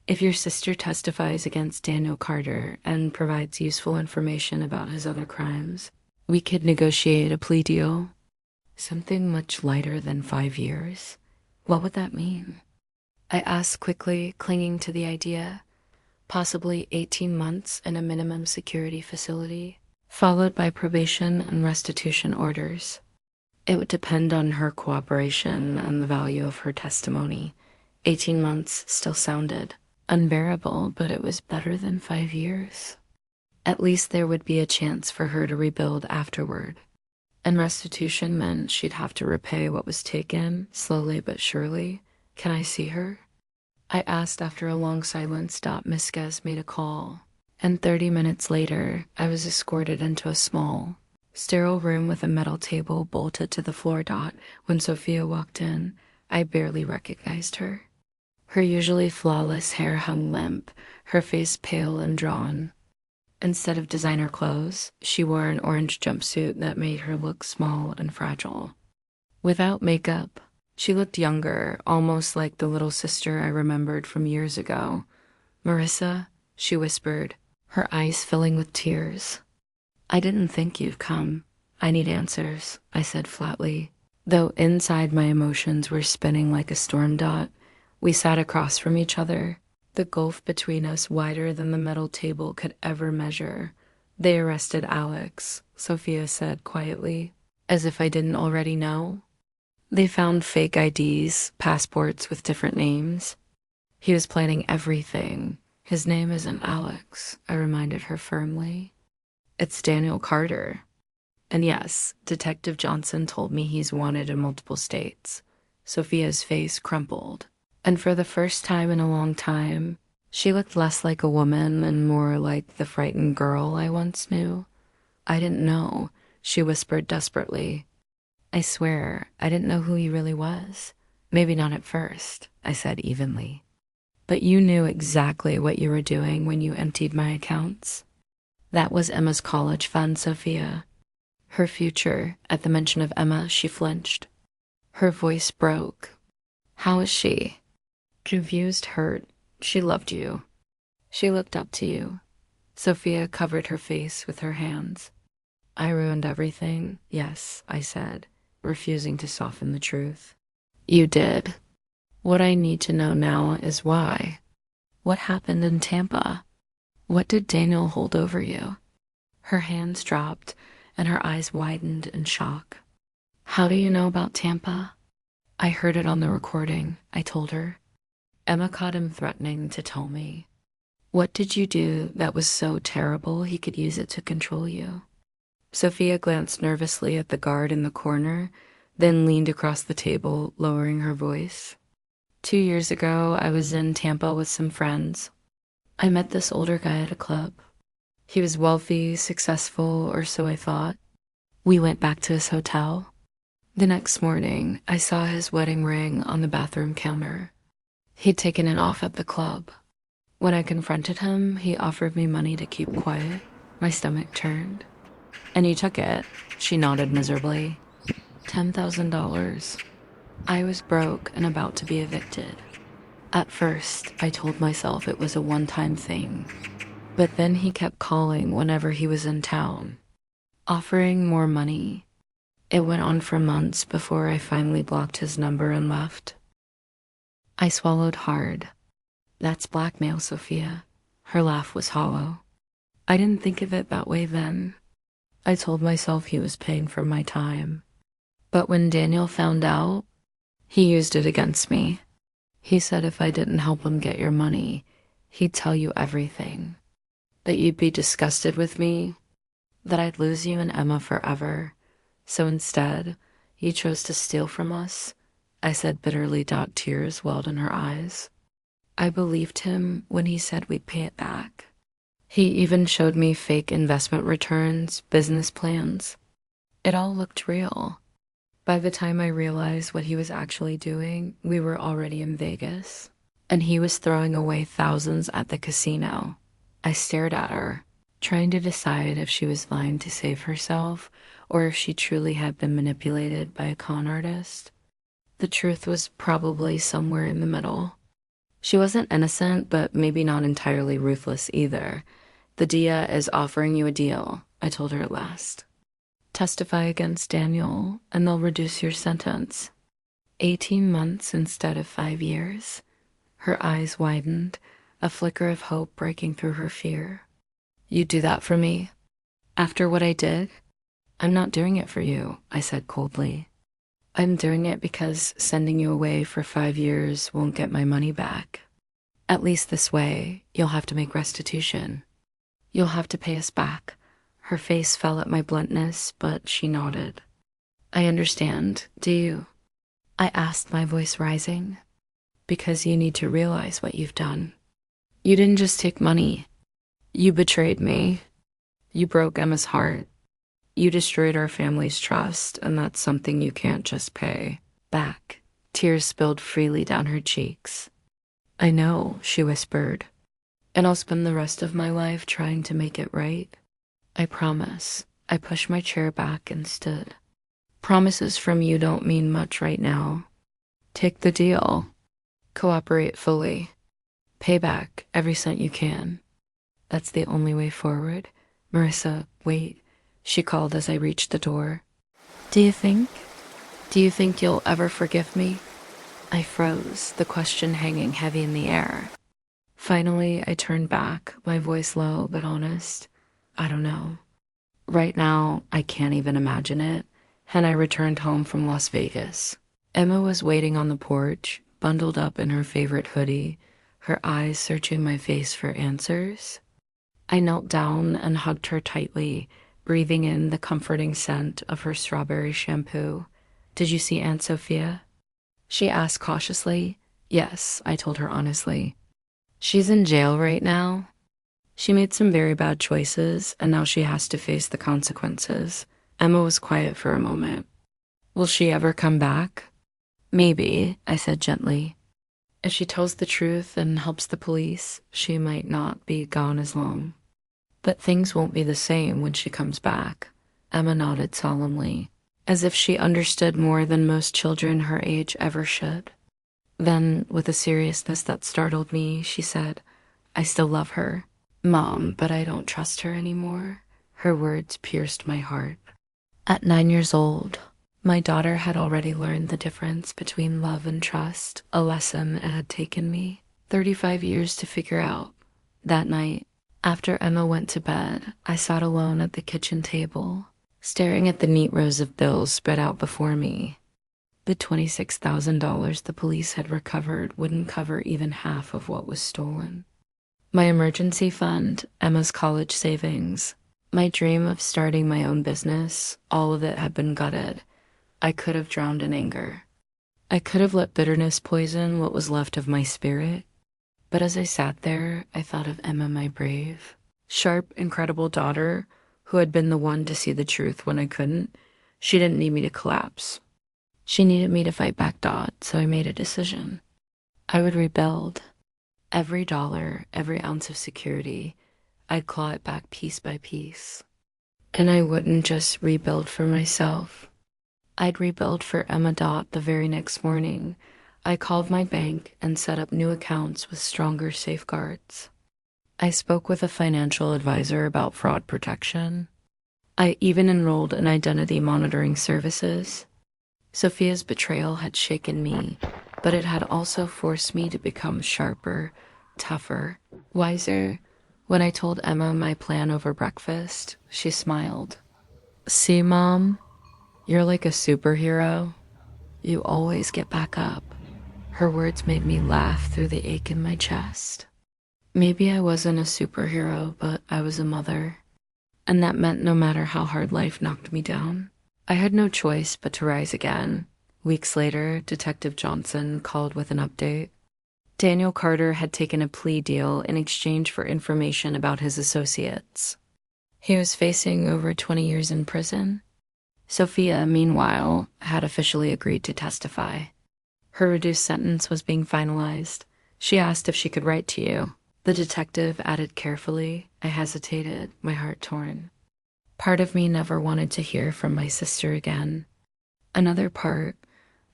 If your sister testifies against Daniel Carter and provides useful information about his other crimes, we could negotiate a plea deal. Something much lighter than 5 years. What would that mean? I asked quickly, clinging to the idea. Possibly 18 months in a minimum security facility, followed by probation and restitution orders. It would depend on her cooperation and the value of her testimony. 18 months still sounded unbearable, but it was better than 5 years. At least there would be a chance for her to rebuild afterward. And restitution meant she'd have to repay what was taken, slowly but surely. Can I see her? I asked after a long silence. Vasquez made a call, and 30 minutes later, I was escorted into a small, sterile room with a metal table bolted to the floor. When Sophia walked in, I barely recognized her. Her usually flawless hair hung limp, her face pale and drawn. Instead of designer clothes, she wore an orange jumpsuit that made her look small and fragile. Without makeup, she looked younger, almost like the little sister I remembered from years ago. Marissa, she whispered, her eyes filling with tears. I didn't think you'd come. I need answers, I said flatly. Though inside my emotions were spinning like a storm dot, we sat across from each other, the gulf between us wider than the metal table could ever measure. They arrested Alex, Sophia said quietly, as if I didn't already know. They found fake IDs, passports with different names. He was planning everything. His name isn't Alex, I reminded her firmly. It's Daniel Carter. And yes, Detective Johnson told me he's wanted in multiple states. Sophia's face crumpled. And for the first time in a long time, she looked less like a woman and more like the frightened girl I once knew. I didn't know, she whispered desperately. I swear, I didn't know who he really was. Maybe not at first, I said evenly. But you knew exactly what you were doing when you emptied my accounts. That was Emma's college fund, Sophia. Her future. At the mention of Emma, she flinched. Her voice broke. How is she? Confused, hurt. She loved you. She looked up to you. Sophia covered her face with her hands. I ruined everything, yes, I said, refusing to soften the truth. You did. What I need to know now is why. What happened in Tampa? What did Daniel hold over you? Her hands dropped, and her eyes widened in shock. How do you know about Tampa? I heard it on the recording, I told her. Emma caught him threatening to tell me. What did you do that was so terrible he could use it to control you? Sophia glanced nervously at the guard in the corner, then leaned across the table, lowering her voice. 2 years ago, I was in Tampa with some friends. I met this older guy at a club. He was wealthy, successful, or so I thought. We went back to his hotel. The next morning, I saw his wedding ring on the bathroom counter. He'd taken it off at the club. When I confronted him, he offered me money to keep quiet. My stomach turned. And you took it, she nodded miserably. $10,000. I was broke and about to be evicted. At first, I told myself it was a one-time thing, but then he kept calling whenever he was in town, offering more money. It went on for months before I finally blocked his number and left. I swallowed hard. That's blackmail, Sophia. Her laugh was hollow. I didn't think of it that way then. I told myself he was paying for my time. But when Daniel found out, he used it against me. He said if I didn't help him get your money, he'd tell you everything. That you'd be disgusted with me, that I'd lose you and Emma forever. So instead, you chose to steal from us, I said bitterly. Tears welled in her eyes. I believed him when he said we'd pay it back. He even showed me fake investment returns, business plans. It all looked real. By the time I realized what he was actually doing, we were already in Vegas, and he was throwing away thousands at the casino. I stared at her, trying to decide if she was lying to save herself or if she truly had been manipulated by a con artist. The truth was probably somewhere in the middle. She wasn't innocent, but maybe not entirely ruthless either. The DIA is offering you a deal, I told her at last. Testify against Daniel, and they'll reduce your sentence. 18 months instead of 5 years. Her eyes widened, a flicker of hope breaking through her fear. You'd do that for me? After what I did? I'm not doing it for you, I said coldly. I'm doing it because sending you away for 5 years won't get my money back. At least this way, you'll have to make restitution. You'll have to pay us back. Her face fell at my bluntness, but she nodded. I understand, do you? I asked, my voice rising. Because you need to realize what you've done. You didn't just take money. You betrayed me. You broke Emma's heart. You destroyed our family's trust, and that's something you can't just pay back. Tears spilled freely down her cheeks. I know, she whispered. And I'll spend the rest of my life trying to make it right. I promise. I pushed my chair back and stood. Promises from you don't mean much right now. Take the deal. Cooperate fully. Pay back every cent you can. That's the only way forward. Marissa, wait, she called as I reached the door. Do you think you'll ever forgive me? I froze, the question hanging heavy in the air. Finally, I turned back, my voice low but honest. I don't know. Right now, I can't even imagine it, and I returned home from Las Vegas. Emma was waiting on the porch, bundled up in her favorite hoodie, her eyes searching my face for answers. I knelt down and hugged her tightly, breathing in the comforting scent of her strawberry shampoo. Did you see Aunt Sophia? She asked cautiously. Yes, I told her honestly. She's in jail right now. She made some very bad choices, and now she has to face the consequences. Emma was quiet for a moment. Will she ever come back? Maybe, I said gently. If she tells the truth and helps the police, she might not be gone as long. But things won't be the same when she comes back. Emma nodded solemnly, as if she understood more than most children her age ever should. Then, with a seriousness that startled me, she said, I still love her. Mom, but I don't trust her anymore. Her words pierced my heart. At 9 years old, my daughter had already learned the difference between love and trust, a lesson it had taken me 35 years to figure out. That night, after Emma went to bed, I sat alone at the kitchen table, staring at the neat rows of bills spread out before me. The $26,000 the police had recovered wouldn't cover even half of what was stolen. My emergency fund, Emma's college savings, my dream of starting my own business, all of it had been gutted. I could have drowned in anger. I could have let bitterness poison what was left of my spirit. But as I sat there, I thought of Emma, my brave, sharp, incredible daughter who had been the one to see the truth when I couldn't. She didn't need me to collapse. She needed me to fight back, so I made a decision. I would rebuild. Every dollar, every ounce of security, I'd claw it back piece by piece. And I wouldn't just rebuild for myself. I'd rebuild for Emma Dot the very next morning. I called my bank and set up new accounts with stronger safeguards. I spoke with a financial advisor about fraud protection. I even enrolled in identity monitoring services. Sophia's betrayal had shaken me, but it had also forced me to become sharper, tougher, wiser. When I told Emma my plan over breakfast, she smiled. "See, Mom, you're like a superhero. You always get back up." Her words made me laugh through the ache in my chest. Maybe I wasn't a superhero, but I was a mother. And that meant no matter how hard life knocked me down, I had no choice but to rise again. Weeks later, Detective Johnson called with an update. Daniel Carter had taken a plea deal in exchange for information about his associates. He was facing over 20 years in prison. Sophia, meanwhile, had officially agreed to testify. Her reduced sentence was being finalized. She asked if she could write to you. The detective added carefully. I hesitated, my heart torn. Part of me never wanted to hear from my sister again. Another part,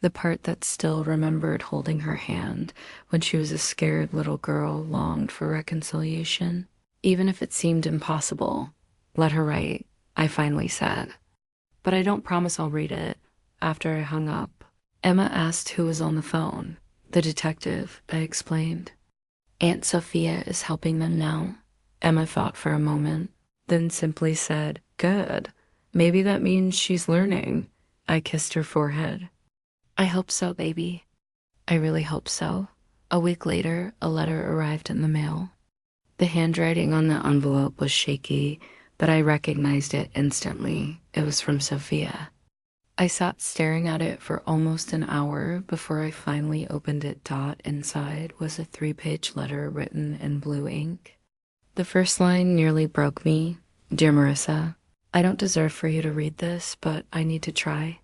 the part that still remembered holding her hand when she was a scared little girl, longed for reconciliation. Even if it seemed impossible, "Let her write," I finally said. "But I don't promise I'll read it." After I hung up, Emma asked who was on the phone. "The detective," I explained. "Aunt Sophia is helping them now." Emma thought for a moment, then simply said, "Good. Maybe that means she's learning." I kissed her forehead. "I hope so, baby. I really hope so." A week later, a letter arrived in the mail. The handwriting on the envelope was shaky, but I recognized it instantly. It was from Sophia. I sat staring at it for almost an hour before I finally opened it. Inside was a 3-page letter written in blue ink. The first line nearly broke me. "Dear Marissa, I don't deserve for you to read this, but I need to try."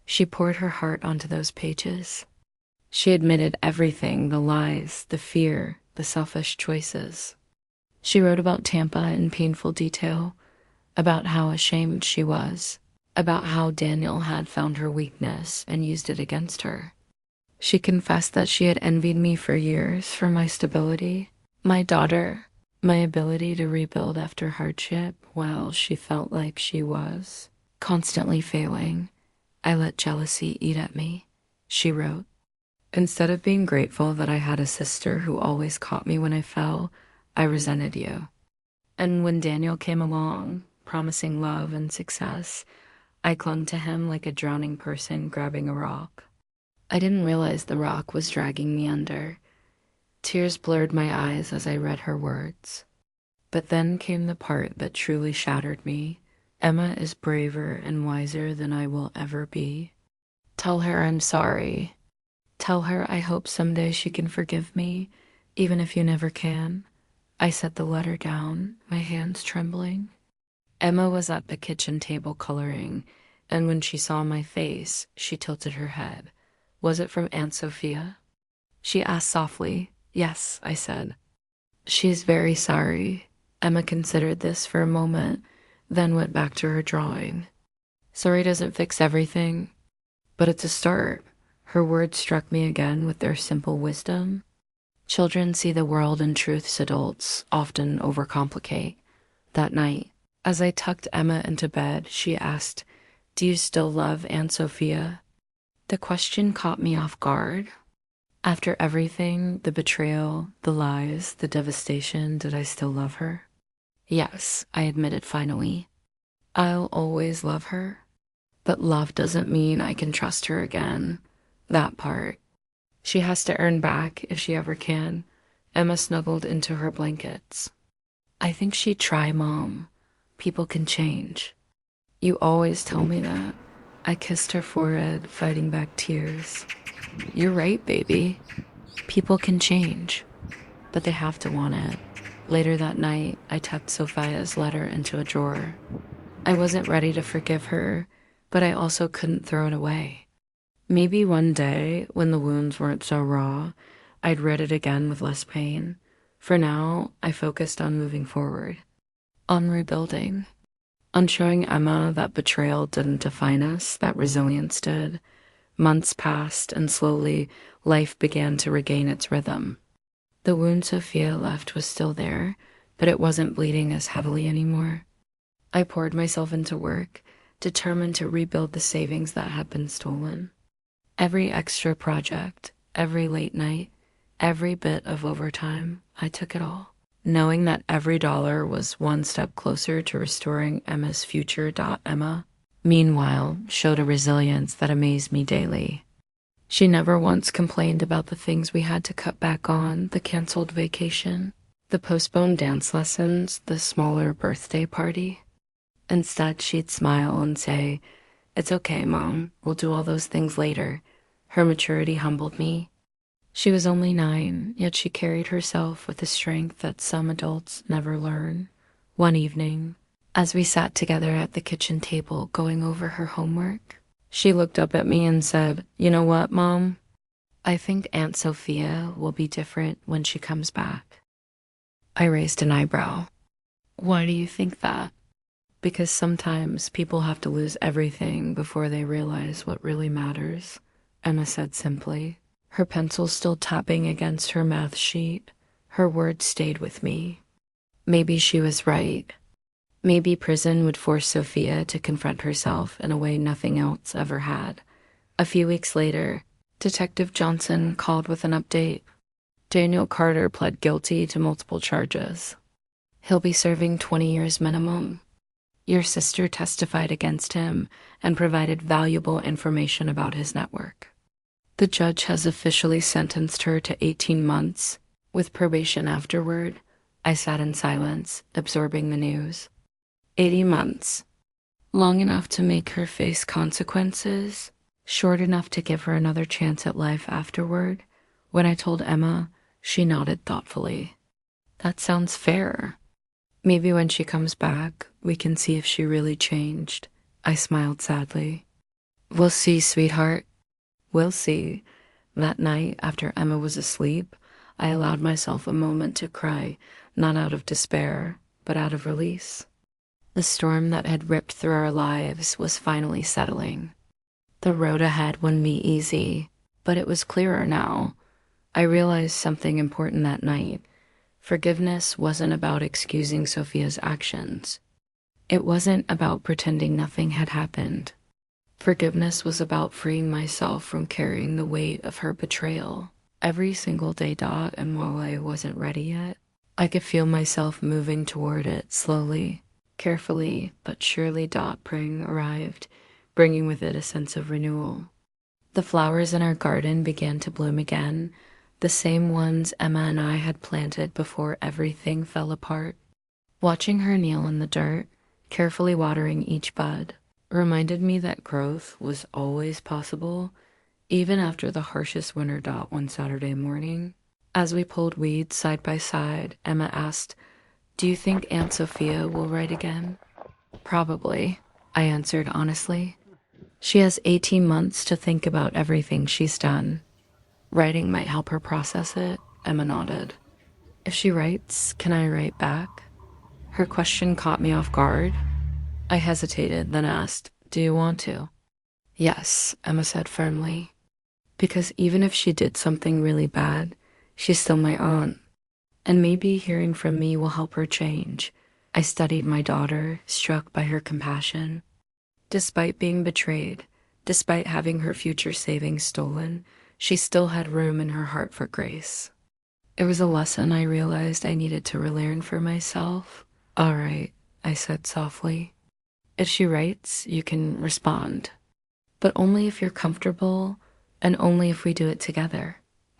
She poured her heart onto those pages. She admitted everything, the lies, the fear, the selfish choices. She wrote about Tampa in painful detail, about how ashamed she was, about how Daniel had found her weakness and used it against her. She confessed that she had envied me for years for my stability, my daughter, my ability to rebuild after hardship while she felt like she was constantly failing. "I let jealousy eat at me," she wrote. "Instead of being grateful that I had a sister who always caught me when I fell, I resented you. And when Daniel came along, promising love and success, I clung to him like a drowning person grabbing a rock. I didn't realize the rock was dragging me under." Tears blurred my eyes as I read her words. But then came the part that truly shattered me. "Emma is braver and wiser than I will ever be. Tell her I'm sorry. Tell her I hope someday she can forgive me, even if you never can." I set the letter down, my hands trembling. Emma was at the kitchen table coloring, and when she saw my face, she tilted her head. "Was it from Aunt Sophia?" She asked softly. "Yes," I said. "She is very sorry." Emma considered this for a moment, then went back to her drawing. "Sorry doesn't fix everything, but it's a start." Her words struck me again with their simple wisdom. Children see the world in truths adults often overcomplicate. That night, as I tucked Emma into bed, she asked, "Do you still love Aunt Sophia?" The question caught me off guard. After everything, the betrayal, the lies, the devastation, did I still love her? "Yes," I admitted finally. "I'll always love her. But love doesn't mean I can trust her again." That part. She has to earn back if she ever can. Emma snuggled into her blankets. "I think she'd try, Mom. People can change." "You always tell me that." I kissed her forehead, fighting back tears. "You're right, baby. People can change, but they have to want it." Later that night, I tucked Sophia's letter into a drawer. I wasn't ready to forgive her, but I also couldn't throw it away. Maybe one day, when the wounds weren't so raw, I'd read it again with less pain. For now, I focused on moving forward, on rebuilding. On showing Emma that betrayal didn't define us, that resilience did. Months passed, and slowly, life began to regain its rhythm. The wound Sophia left was still there, but it wasn't bleeding as heavily anymore. I poured myself into work, determined to rebuild the savings that had been stolen. Every extra project, every late night, every bit of overtime, I took it all, knowing that every dollar was one step closer to restoring Emma's future. Emma, meanwhile, showed a resilience that amazed me daily. She never once complained about the things we had to cut back on: the canceled vacation, the postponed dance lessons, the smaller birthday party. Instead, she'd smile and say, "It's okay, Mom. We'll do all those things later." Her maturity humbled me. She was only 9, yet she carried herself with a strength that some adults never learn. One evening, as we sat together at the kitchen table going over her homework, she looked up at me and said, "You know what, Mom? I think Aunt Sophia will be different when she comes back." I raised an eyebrow. "Why do you think that?" "Because sometimes people have to lose everything before they realize what really matters," Emma said simply, her pencil still tapping against her math sheet. Her words stayed with me. Maybe she was right. Maybe prison would force Sophia to confront herself in a way nothing else ever had. A few weeks later, Detective Johnson called with an update. "Daniel Carter pled guilty to multiple charges. He'll be serving 20 years minimum. Your sister testified against him and provided valuable information about his network. The judge has officially sentenced her to 18 months, with probation afterward." I sat in silence, absorbing the news. 80 months. Long enough to make her face consequences, short enough to give her another chance at life afterward. When I told Emma, she nodded thoughtfully. "That sounds fair. Maybe when she comes back, we can see if she really changed." I smiled sadly. "We'll see, sweetheart. We'll see." That night, after Emma was asleep, I allowed myself a moment to cry, not out of despair, but out of release. The storm that had ripped through our lives was finally settling. The road ahead wouldn't be easy, but it was clearer now. I realized something important that night. Forgiveness wasn't about excusing Sophia's actions. It wasn't about pretending nothing had happened. Forgiveness was about freeing myself from carrying the weight of her betrayal every single day. And while I wasn't ready yet, I could feel myself moving toward it slowly, carefully, but surely. Spring arrived, bringing with it a sense of renewal. The flowers in our garden began to bloom again, the same ones Emma and I had planted before everything fell apart. Watching her kneel in the dirt, carefully watering each bud, reminded me that growth was always possible, even after the harshest winter. One Saturday morning, as we pulled weeds side by side, Emma asked, "Do you think Aunt Sophia will write again?" "Probably," I answered honestly. "She has 18 months to think about everything she's done. Writing might help her process it." Emma nodded. "If she writes, can I write back?" Her question caught me off guard. I hesitated, then asked, "Do you want to?" "Yes," Emma said firmly. "Because even if she did something really bad, she's still my aunt. And maybe hearing from me will help her change." I studied my daughter, struck by her compassion. Despite being betrayed, despite having her future savings stolen, she still had room in her heart for grace. It was a lesson I realized I needed to relearn for myself. "All right," I said softly. "If she writes, you can respond. But only if you're comfortable, and only if we do it together."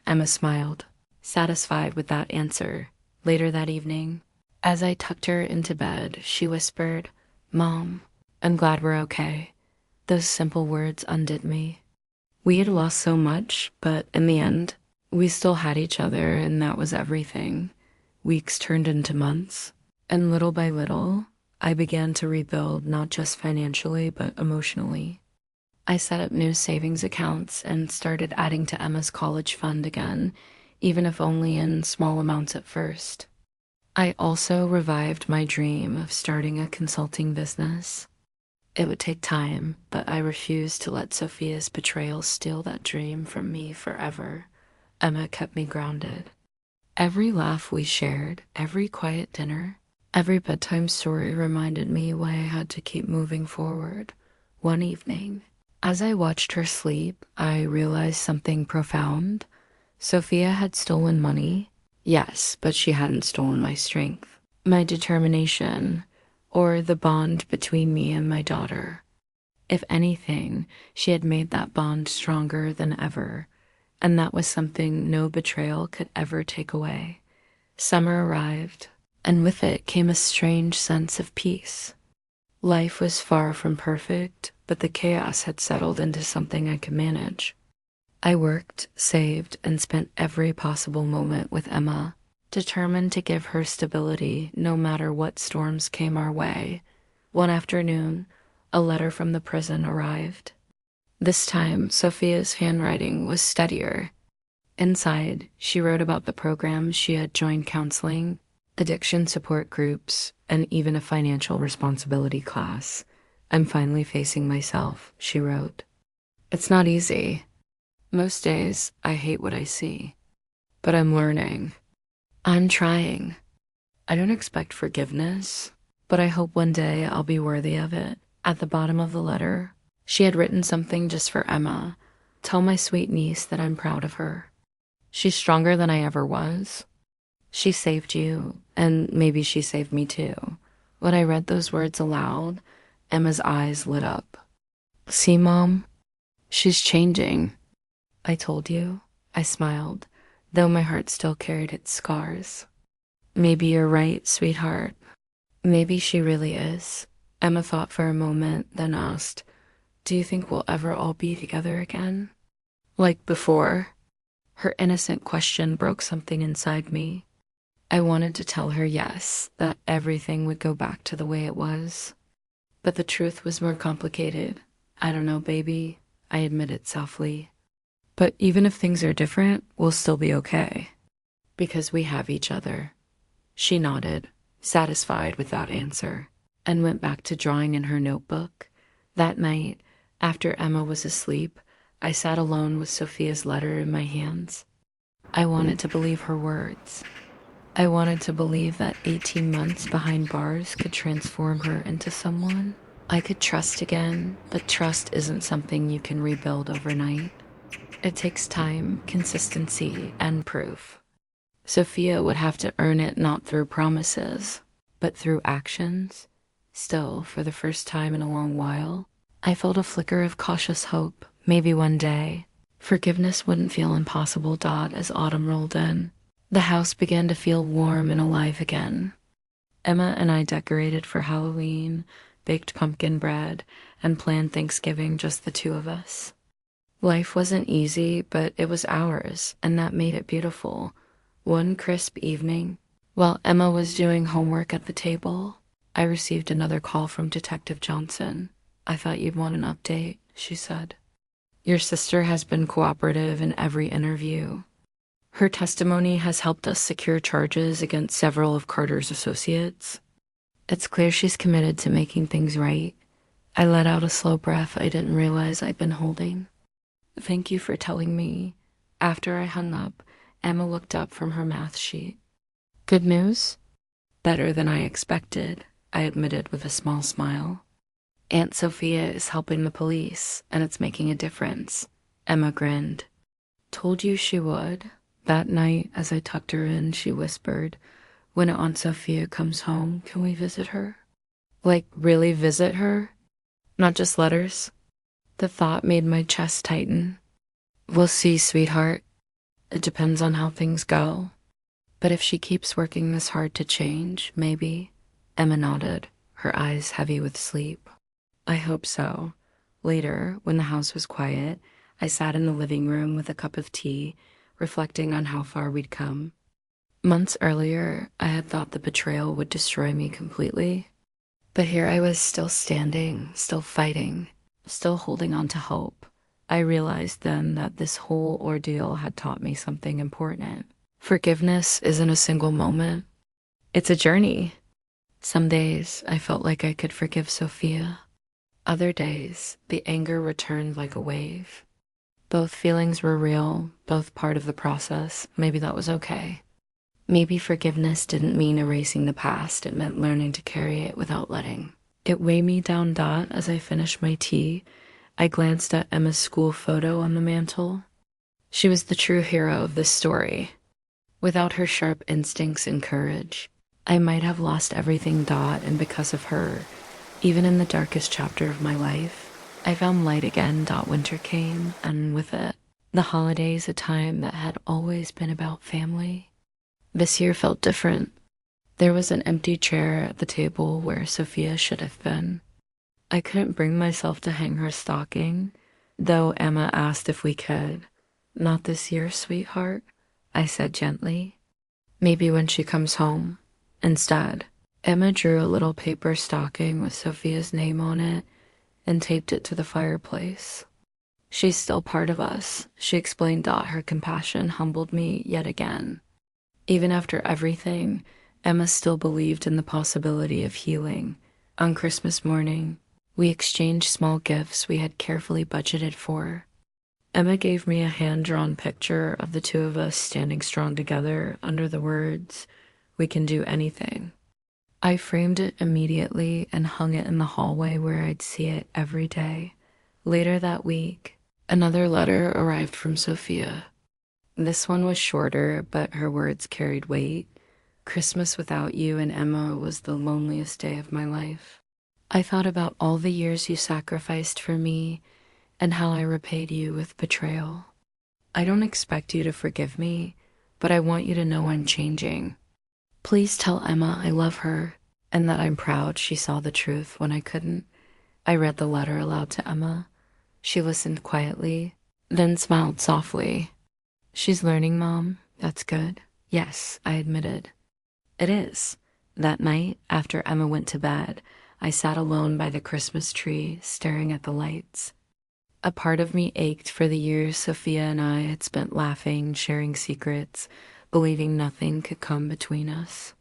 Emma smiled, satisfied with that answer. Later that evening, as I tucked her into bed, she whispered, "Mom, I'm glad we're okay." Those simple words undid me. We had lost so much, but in the end, we still had each other, and that was everything. Weeks turned into months, and little by little, I began to rebuild, not just financially, but emotionally. I set up new savings accounts and started adding to Emma's college fund again, even if only in small amounts at first. I also revived my dream of starting a consulting business. It would take time, but I refused to let Sophia's betrayal steal that dream from me forever. Emma kept me grounded. Every laugh we shared, every quiet dinner, every bedtime story reminded me why I had to keep moving forward. One evening, as I watched her sleep, I realized something profound. Sophia had stolen money, yes, but she hadn't stolen my strength, my determination, or the bond between me and my daughter. If anything, she had made that bond stronger than ever, and that was something no betrayal could ever take away. Summer arrived, and with it came a strange sense of peace. Life was far from perfect, but the chaos had settled into something I could manage. I worked, saved, and spent every possible moment with Emma, determined to give her stability no matter what storms came our way. One afternoon, a letter from the prison arrived. This time, Sophia's handwriting was steadier. Inside, she wrote about the programs she had joined: counseling, addiction support groups, and even a financial responsibility class. "I'm finally facing myself," she wrote. "It's not easy. Most days, I hate what I see. But I'm learning. I'm trying. I don't expect forgiveness, but I hope one day I'll be worthy of it." At the bottom of the letter, she had written something just for Emma. "Tell my sweet niece that I'm proud of her. She's stronger than I ever was. She saved you, and maybe she saved me too." When I read those words aloud, Emma's eyes lit up. "See, Mom? She's changing." "I told you," I smiled, though my heart still carried its scars. "Maybe you're right, sweetheart. Maybe she really is." Emma thought for a moment, then asked, "Do you think we'll ever all be together again? Like before?" Her innocent question broke something inside me. I wanted to tell her yes, that everything would go back to the way it was. But the truth was more complicated. "I don't know, baby," I admitted softly. "But even if things are different, we'll still be okay. Because we have each other." She nodded, satisfied with that answer, and went back to drawing in her notebook. That night, after Emma was asleep, I sat alone with Sophia's letter in my hands. I wanted to believe her words. I wanted to believe that 18 months behind bars could transform her into someone I could trust again, but trust isn't something you can rebuild overnight. It takes time, consistency, and proof. Sophia would have to earn it not through promises, but through actions. Still, for the first time in a long while, I felt a flicker of cautious hope. Maybe one day, forgiveness wouldn't feel impossible. As autumn rolled in, the house began to feel warm and alive again. Emma and I decorated for Halloween, baked pumpkin bread, and planned Thanksgiving, just the two of us. Life wasn't easy, but it was ours, and that made it beautiful. One crisp evening, while Emma was doing homework at the table, I received another call from Detective Johnson. "I thought you'd want an update," she said. "Your sister has been cooperative in every interview. Her testimony has helped us secure charges against several of Carter's associates. It's clear she's committed to making things right." I let out a slow breath I didn't realize I'd been holding. "Thank you for telling me." After I hung up, Emma looked up from her math sheet. "Good news?" "Better than I expected," I admitted with a small smile. "Aunt Sophia is helping the police, and it's making a difference." Emma grinned. "Told you she would." That night, as I tucked her in, she whispered, "When Aunt Sophia comes home, can we visit her?" Like, really visit her? Not just letters? The thought made my chest tighten. "We'll see, sweetheart. It depends on how things go. But if she keeps working this hard to change, maybe." Emma nodded, her eyes heavy with sleep. "I hope so." Later, when the house was quiet, I sat in the living room with a cup of tea, reflecting on how far we'd come. Months earlier, I had thought the betrayal would destroy me completely. But here I was, still standing, still fighting, still holding on to hope. I realized then that this whole ordeal had taught me something important. Forgiveness isn't a single moment. It's a journey. Some days I felt like I could forgive Sophia. Other days, the anger returned like a wave. Both feelings were real, both part of the process. Maybe that was okay. Maybe forgiveness didn't mean erasing the past, it meant learning to carry it without letting. It weighed me down. As I finished my tea, I glanced at Emma's school photo on the mantel. She was the true hero of this story. Without her sharp instincts and courage, I might have lost everything. And because of her, even in the darkest chapter of my life, I found light again. Winter came, and with it, the holidays, a time that had always been about family. This year felt different. There was an empty chair at the table where Sophia should have been. I couldn't bring myself to hang her stocking, though Emma asked if we could. Not this year, sweetheart, I said gently. Maybe when she comes home. Instead, Emma drew a little paper stocking with Sophia's name on it and taped it to the fireplace. She's still part of us, she explained. Her compassion humbled me yet again. Even after everything, Emma still believed in the possibility of healing. On Christmas morning, we exchanged small gifts we had carefully budgeted for. Emma gave me a hand-drawn picture of the two of us standing strong together under the words, "We can do anything." I framed it immediately and hung it in the hallway where I'd see it every day. Later that week, another letter arrived from Sophia. This one was shorter, but her words carried weight. Christmas without you and Emma was the loneliest day of my life. I thought about all the years you sacrificed for me and how I repaid you with betrayal. I don't expect you to forgive me, but I want you to know I'm changing. Please tell Emma I love her and that I'm proud she saw the truth when I couldn't. I read the letter aloud to Emma. She listened quietly, then smiled softly. She's learning, Mom. That's good. Yes, I admitted. It is. That night, after Emma went to bed, I sat alone by the Christmas tree, staring at the lights. A part of me ached for the years Sophia and I had spent laughing, sharing secrets, believing nothing could come between us.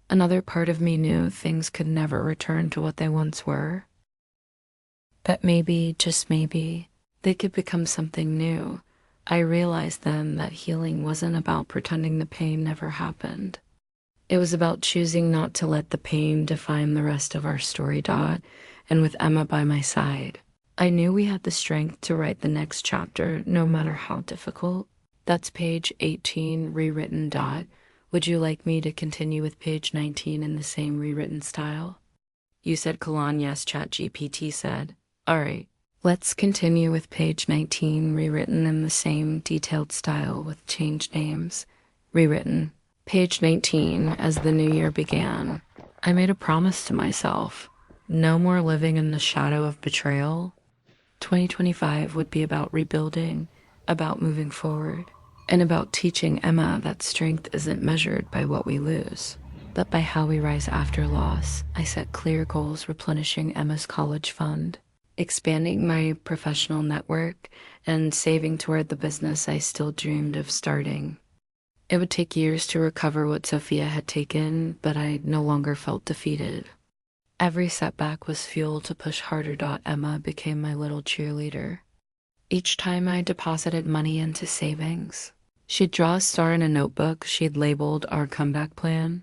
Another part of me knew things could never return to what they once were. But maybe, just maybe, they could become something new. I realized then that healing wasn't about pretending the pain never happened. It was about choosing not to let the pain define the rest of our story. And with Emma by my side, I knew we had the strength to write the next chapter, no matter how difficult. That's page 18, rewritten. Would you like me to continue with page 19 in the same rewritten style? You said colon yes, ChatGPT said. All right, let's continue with page 19, rewritten in the same detailed style with changed names. Rewritten. Page 19, as the new year began, I made a promise to myself. No more living in the shadow of betrayal. 2025 would be about rebuilding, about moving forward, and about teaching Emma that strength isn't measured by what we lose, but by how we rise after loss. I set clear goals, replenishing Emma's college fund, expanding my professional network, and saving toward the business I still dreamed of starting. It would take years to recover what Sophia had taken, but I no longer felt defeated. Every setback was fuel to push harder. Emma became my little cheerleader. Each time I deposited money into savings, she'd draw a star in a notebook she'd labeled our comeback plan.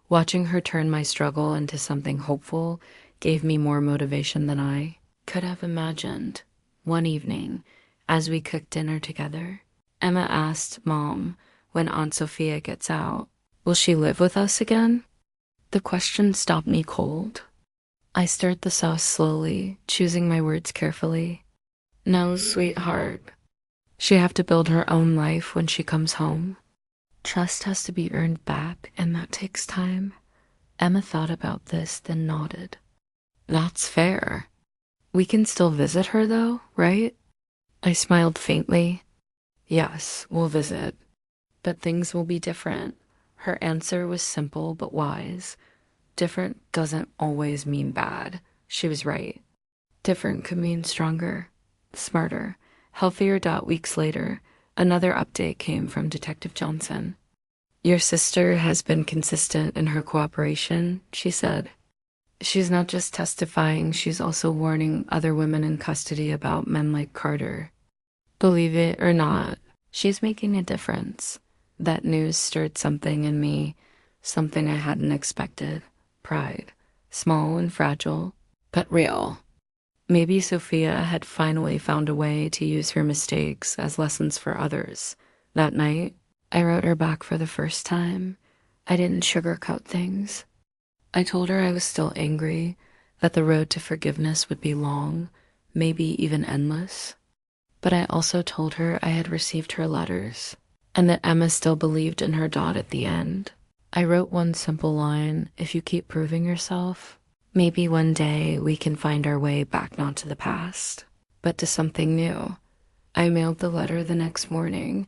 Watching her turn my struggle into something hopeful gave me more motivation than I could have imagined. One evening, as we cooked dinner together, Emma asked, Mom, when Aunt Sophia gets out, will she live with us again? The question stopped me cold. I stirred the sauce slowly, choosing my words carefully. No, sweetheart. She'll have to build her own life when she comes home. Trust has to be earned back, and that takes time. Emma thought about this, then nodded. That's fair. We can still visit her, though, right? I smiled faintly. Yes, we'll visit. But things will be different. Her answer was simple but wise. Different doesn't always mean bad. She was right. Different could mean stronger, smarter, healthier. Weeks later, another update came from Detective Johnson. Your sister has been consistent in her cooperation, she said. She's not just testifying, she's also warning other women in custody about men like Carter. Believe it or not, she's making a difference. That news stirred something in me, something I hadn't expected. Pride. Small and fragile, but real. Maybe Sophia had finally found a way to use her mistakes as lessons for others. That night, I wrote her back for the first time. I didn't sugarcoat things. I told her I was still angry, that the road to forgiveness would be long, maybe even endless. But I also told her I had received her letters, and that Emma still believed in her dot at the end. I wrote one simple line: if you keep proving yourself, maybe one day we can find our way back not to the past, but to something new. I mailed the letter the next morning,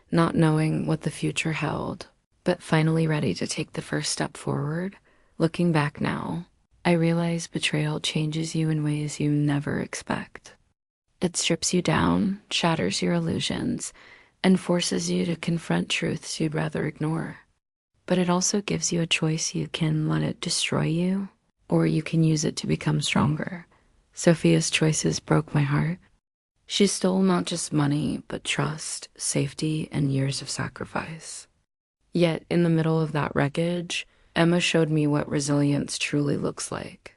not knowing what the future held, but finally ready to take the first step forward. Looking back now, I realize betrayal changes you in ways you never expect. It strips you down, shatters your illusions, and forces you to confront truths you'd rather ignore. But it also gives you a choice. You can let it destroy you, or you can use it to become stronger. Sophia's choices broke my heart. She stole not just money, but trust, safety, and years of sacrifice. Yet, in the middle of that wreckage, Emma showed me what resilience truly looks like.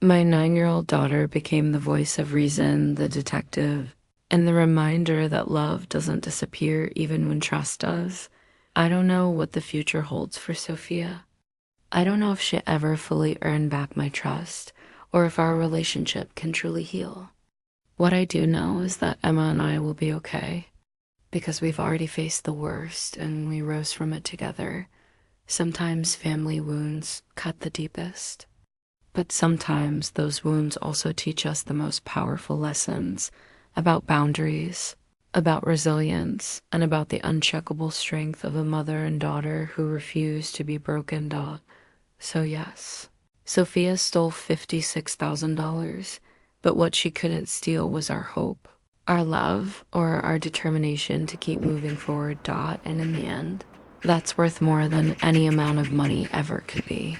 My 9-year-old daughter became the voice of reason, the detective, and the reminder that love doesn't disappear even when trust does. I don't know what the future holds for Sophia. I don't know if she ever fully earned back my trust, or if our relationship can truly heal. What I do know is that Emma and I will be okay, because we've already faced the worst and we rose from it together. Sometimes family wounds cut the deepest, but sometimes those wounds also teach us the most powerful lessons about boundaries, about resilience, and about the uncheckable strength of a mother and daughter who refuse to be broken. So yes, Sophia stole $56,000, but what she couldn't steal was our hope, our love, or our determination to keep moving forward. And in the end, that's worth more than any amount of money ever could be.